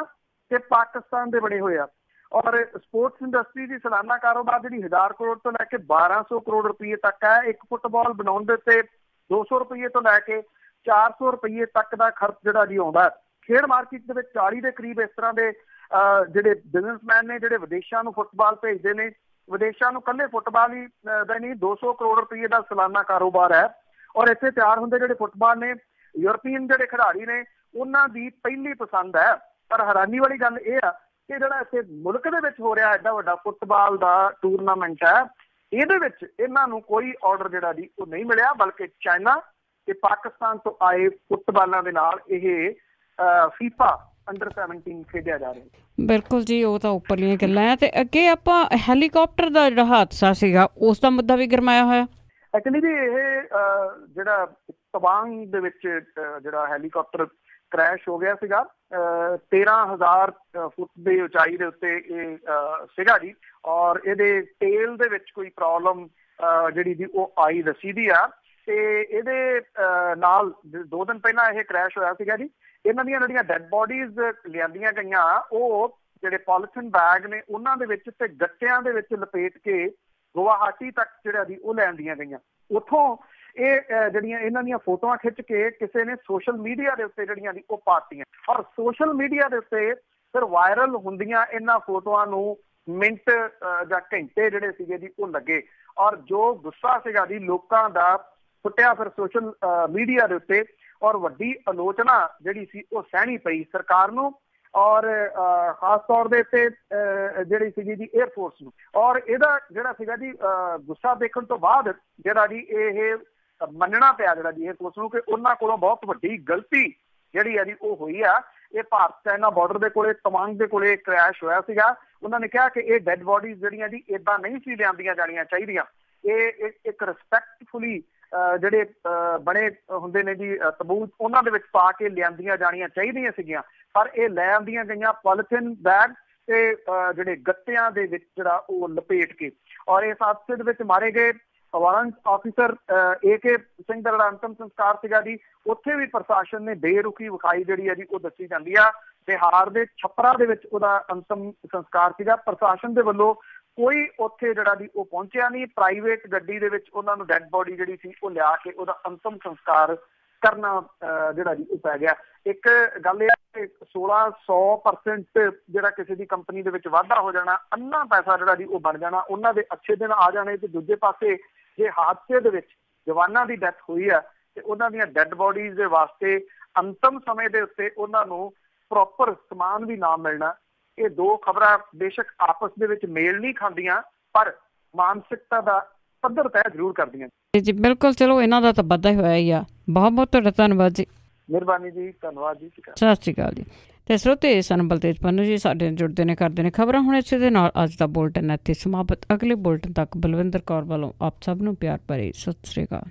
ਤੇ ਪਾਕਿਸਤਾਨ ਦੇ ਬਣੇ ਹੋਏ ਆ। ਔਰ ਸਪੋਰਟਸ ਇੰਡਸਟਰੀ ਦੀ ਸਾਲਾਨਾ ਕਾਰੋਬਾਰ ਜਿਹੜੀ 1000 ਕਰੋੜ ਤੋਂ ਲੈ ਕੇ 1200 ਕਰੋੜ ਰੁਪਏ ਤੱਕ ਹੈ। ਇੱਕ ਫੁੱਟਬਾਲ ਬਣਾਉਣ ਦੇ ਉੱਤੇ 200 ਰੁਪਏ ਤੋਂ ਲੈ ਕੇ 400 ਰੁਪਏ ਤੱਕ ਦਾ ਖਰਚ ਜਿਹੜਾ ਜੀ ਆਉਂਦਾ। ਖੇਡ ਮਾਰਕੀਟ ਦੇ ਵਿੱਚ 40 ਦੇ ਕਰੀਬ ਇਸ ਤਰ੍ਹਾਂ ਦੇ ਜਿਹੜੇ ਬਿਜ਼ਨਸਮੈਨ ਨੇ ਜਿਹੜੇ ਵਿਦੇਸ਼ਾਂ ਨੂੰ ਫੁੱਟਬਾਲ ਭੇਜਦੇ ਨੇ। ਵਿਦੇਸ਼ਾਂ ਨੂੰ ਇਕੱਲੇ ਫੁੱਟਬਾਲ ਹੀ ਦਾ ਨਹੀਂ 200 ਕਰੋੜ ਰੁਪਏ ਦਾ ਸਾਲਾਨਾ ਕਾਰੋਬਾਰ ਹੈ। ਔਰ ਇੱਥੇ ਤਿਆਰ ਹੁੰਦੇ ਜਿਹੜੇ ਫੁੱਟਬਾਲ ਨੇ ਯੂਰਪੀਅਨ ਜਿਹੜੇ ਖਿਡਾਰੀ ਨੇ ਉਹਨਾਂ ਦੀ ਪਹਿਲੀ ਪਸੰਦ ਹੈ। ਪਰ ਹੈਰਾਨੀ ਵਾਲੀ ਗੱਲ ਇਹ ਆ ਕਿ ਜਿਹੜਾ ਇੱਥੇ ਮੁਲਕ ਦੇ ਵਿੱਚ ਹੋ ਰਿਹਾ ਐਡਾ ਵੱਡਾ ਫੁੱਟਬਾਲ ਦਾ ਟੂਰਨਾਮੈਂਟ ਹੈ ਇਹਦੇ ਵਿੱਚ ਇਹਨਾਂ ਨੂੰ ਕੋਈ ਆਰਡਰ ਜਿਹੜਾ ਜੀ ਉਹ ਨਹੀਂ ਮਿਲਿਆ, ਬਲਕਿ ਚਾਈਨਾ ਤੇ ਪਾਕਿਸਤਾਨ ਤੋਂ ਆਏ ਫੁੱਟਬਾਲਾਂ ਦੇ ਨਾਲ ਇਹ FIFA ਅੰਡਰ 17 ਖੇਡਿਆ ਜਾ ਰਿਹਾ। ਬਿਲਕੁਲ ਜੀ, ਉਹ ਤਾਂ ਉੱਪਰਲੀਆਂ ਗੱਲਾਂ ਆ। ਤੇ ਅੱਗੇ ਆਪਾਂ ਹੈਲੀਕਾਪਟਰ ਦਾ ਜਿਹੜਾ ਹਾਦਸਾ ਸੀਗਾ ਉਸ ਦਾ ਮੁੱਦਾ ਵੀ ਗਰਮਾਇਆ ਹੋਇਆ। ਐਕਚੁਅਲੀ ਜੀ ਇਹ ਜਿਹੜਾ ਤਵਾਂਗ ਦੇ ਵਿੱਚ ਜਿਹੜਾ ਹੈਲੀਕਾਪਟਰ ਕ੍ਰੈਸ਼ ਹੋ ਗਿਆ ਸੀਗਾ 13,000 ਫੁੱਟ ਦੀ ਉਚਾਈ ਦੇ ਉੱਤੇ ਇਹ ਸੀਗਾ ਜੀ। ਔਰ ਇਹਦੇ ਟੇਲ ਦੇ ਵਿੱਚ ਕੋਈ ਪ੍ਰੋਬਲਮ ਜਿਹੜੀ ਜੀ ਉਹ ਆਈ ਦੱਸੀ ਦੀ ਆ। ਤੇ ਇਹਦੇ ਨਾਲ 2 ਦਿਨ ਪਹਿਲਾਂ ਇਹ ਕ੍ਰੈਸ਼ ਹੋਇਆ ਸੀਗਾ ਜੀ। ਇਹਨਾਂ ਦੀਆਂ ਜਿਹੜੀਆਂ ਡੈਡ ਬੋਡੀਜ਼ ਲਿਆਂਦੀਆਂ ਗਈਆਂ ਉਹ ਜਿਹੜੇ ਪੋਲੀਥੀਨ ਬੈਗ ਨੇ ਉਹਨਾਂ ਦੇ ਵਿੱਚ ਤੇ ਗੱਟਿਆਂ ਦੇ ਵਿੱਚ ਲਪੇਟ ਕੇ ਗੁਵਾਹਾਟੀ ਤੱਕ ਜਿਹੜਾ ਜੀ ਉਹ ਲੈਂਦੀਆਂ ਗਈਆਂ। ਉੱਥੋਂ ਇਹ ਜਿਹੜੀਆਂ ਇਹਨਾਂ ਦੀਆਂ ਫੋਟੋਆਂ ਖਿੱਚ ਕੇ ਕਿਸੇ ਨੇ ਸੋਸ਼ਲ ਮੀਡੀਆ ਦੇ ਉੱਤੇ ਜਿਹੜੀਆਂ ਦੀ ਉਹ ਪਾਤੀਆਂ। ਔਰ ਸੋਸ਼ਲ ਮੀਡੀਆ ਦੇ ਉੱਤੇ ਫਿਰ ਵਾਇਰਲ ਹੁੰਦੀਆਂ ਇਹਨਾਂ ਫੋਟੋਆਂ ਨੂੰ ਮਿੰਟ ਜਾਂ ਘੰਟੇ ਜਿਹੜੇ ਸੀਗੇ ਜੀ ਉਹ ਲੱਗੇ। ਔਰ ਜੋ ਗੁੱਸਾ ਸੀਗਾ ਜੀ ਲੋਕਾਂ ਦਾ ਫੁੱਟਿਆ ਫਿਰ ਸੋਸ਼ਲ ਮੀਡੀਆ ਦੇ ਉੱਤੇ, ਔਰ ਵੱਡੀ ਆਲੋਚਨਾ ਜਿਹੜੀ ਸੀ ਉਹ ਸਹਿਣੀ ਪਈ ਸਰਕਾਰ ਨੂੰ, ਔਰ ਖਾਸ ਤੌਰ ਦੇ ਉੱਤੇ ਜਿਹੜੀ ਸੀਗੀ ਜੀ 에ਅਰਫੋਰਸ ਨੂੰ। ਔਰ ਇਹਦਾ ਜਿਹੜਾ ਸੀਗਾ ਜੀ ਗੁੱਸਾ ਦੇਖਣ ਤੋਂ ਬਾਅਦ ਜਿਹੜਾ ਜੀ ਇਹ ਮੰਨਣਾ ਪਿਆ ਜਿਹੜਾ ਜੀ 에ਅਰਫੋਰਸ ਨੂੰ ਕਿ ਉਹਨਾਂ ਕੋਲੋਂ ਬਹੁਤ ਵੱਡੀ ਗਲਤੀ ਜਿਹੜੀ ਹੈ ਜੀ ਉਹ ਹੋਈ ਆ। ਇਹ ਭਾਰਤ ਚਾਈਨਾ ਬਾਰਡਰ ਦੇ ਕੋਲੇ ਤਵਾਂਗ ਦੇ ਕੋਲੇ ਕ੍ਰੈਸ਼ ਹੋਇਆ ਸੀਗਾ। ਉਹਨਾਂ ਨੇ ਕਿਹਾ ਕਿ ਇਹ ਡੈਡ ਬੋਡੀਜ਼ ਜਿਹੜੀਆਂ ਜੀ ਏਦਾਂ ਨਹੀਂ ਸੀ ਲਿਆਂਦੀਆਂ ਜਾਣੀਆਂ ਚਾਹੀਦੀਆਂ, ਇਹ ਇੱਕ ਰਿਸਪੈਕਟਫੁਲੀ ਜਿਹੜੇ ਬਣੇ ਹੁੰਦੇ ਨੇ ਜੀ ਤਬੂਤ ਉਹਨਾਂ ਦੇ ਵਿੱਚ ਪਾ ਕੇ ਲਿਆਂਦੀਆਂ ਜਾਣੀਆਂ ਚਾਹੀਦੀਆਂ ਸੀਗੀਆਂ, ਪਰ ਇਹ ਲੈ ਆਂਦੀਆਂ ਗਈਆਂ ਪੋਲੀਥੀਨ ਬੈਗ ਤੇ ਜਿਹੜੇ ਗੱਤਿਆਂ ਦੇ ਵਿੱਚ ਜਿਹੜਾ ਉਹ ਲਪੇਟ ਕੇ। ਔਰ ਇਸ ਹਾਦਸੇ ਦੇ ਵਿੱਚ ਮਾਰੇ ਗਏ ਵਾਰੰਟ ਆਫਿਸਰ AK ਸਿੰਘ ਦਾ ਜਿਹੜਾ ਅੰਤਮ ਸੰਸਕਾਰ ਸੀਗਾ ਜੀ, ਉੱਥੇ ਵੀ ਪ੍ਰਸ਼ਾਸਨ ਨੇ ਬੇਰੁਖੀ ਵਿਖਾਈ ਜਿਹੜੀ ਹੈ ਜੀ ਉਹ ਦੱਸੀ ਜਾਂਦੀ ਆ। ਬਿਹਾਰ ਦੇ ਛਪਰਾ ਦੇ ਵਿੱਚ ਉਹਦਾ ਅੰਤਮ ਸੰਸਕਾਰ ਸੀਗਾ। ਪ੍ਰਸ਼ਾਸਨ ਦੇ ਵੱਲੋਂ ਕੋਈ ਉੱਥੇ ਜਿਹੜਾ ਜੀ ਉਹ ਪਹੁੰਚਿਆ ਨਹੀਂ। ਪ੍ਰਾਈਵੇਟ ਗੱਡੀ ਦੇ ਵਿੱਚ ਉਹਨਾਂ ਨੂੰ ਡੈਡ ਬੋਡੀ ਜਿਹੜੀ ਸੀ ਉਹ ਲਿਆ ਕੇ ਉਹਦਾ ਅੰਤਮ ਸੰਸਕਾਰ ਕਰਨਾ ਜਿਹੜਾ ਜੀ ਉਹ ਪੈ ਗਿਆ। ਇੱਕ ਗੱਲ ਇਹ ਹੈ ਕਿ 1600% ਜਿਹੜਾ ਕਿਸੇ ਦੀ ਕੰਪਨੀ ਦੇ ਵਿੱਚ ਵਾਧਾ ਹੋ ਜਾਣਾ, ਅੰਨਾ ਪੈਸਾ ਜਿਹੜਾ ਜੀ ਉਹ ਬਣ ਜਾਣਾ, ਉਹਨਾਂ ਦੇ ਅੱਛੇ ਦਿਨ ਆ ਜਾਣੇ। ਤੇ ਦੂਜੇ ਪਾਸੇ ਜੇ ਹਾਦਸੇ ਦੇ ਵਿੱਚ ਜਵਾਨਾਂ ਦੀ ਡੈਥ ਹੋਈ ਆ ਤੇ ਉਹਨਾਂ ਦੀਆਂ ਡੈਡ ਬੋਡੀਜ਼ ਦੇ ਵਾਸਤੇ ਅੰਤਮ ਸਮੇਂ ਦੇ ਉੱਤੇ ਉਹਨਾਂ ਨੂੰ ਪ੍ਰੋਪਰ ਸਮਾਨ ਵੀ ਨਾ ਮਿਲਣਾ, ਇਹ ਦੋ ਖਬਰਾਂ ਬੇਸ਼ੱਕ ਆਪਸ ਦੇ ਵਿੱਚ ਮੇਲ ਨਹੀਂ ਖਾਂਦੀਆਂ ਪਰ ਮਾਨਸਿਕਤਾ ਦਾ ਪੱਧਰ ਤੈਅ ਜ਼ਰੂਰ ਕਰਦੀਆਂ। ਜੀ ਬਿਲਕੁਲ, ਚਲੋ ਇਹਨਾਂ ਦਾ ਤਾਂ ਵਾਧਾ ਹੀ ਹੋਇਆ ਹੀ ਆ। ਬਹੁਤ ਬਹੁਤ ਤੁਹਾਡਾ ਧੰਨਵਾਦ ਜੀ। ਮਿਹਰਬਾਨੀ ਜੀ, ਧੰਨਵਾਦ ਜੀ। ਸਤਿ ਸ਼੍ਰੀ ਅਕਾਲ ਜੀ। ਤੇ ਸਰੋਤੇ ਸਨ ਬਲਤੇਜ ਪੰਨੂ ਜੀ ਸਾਡੇ ਨਾਲ ਜੁੜਦੇ ਨੇ, ਕਰਦੇ ਨੇ ਖਬਰਾਂ। ਹੁਣ ਇਸੇ ਦੇ ਨਾਲ ਅੱਜ ਦਾ ਬੁਲਟਨ ਇੱਥੇ ਸਮਾਪਤ। ਅਗਲੇ ਬੁਲਟਨ ਤੱਕ ਬਲਵਿੰਦਰ ਕੌਰ ਵੱਲੋਂ ਆਪ ਸਭ ਨੂੰ ਪਿਆਰ ਭਰੀ ਸਤਿ ਸ਼੍ਰੀ ਅਕਾਲ।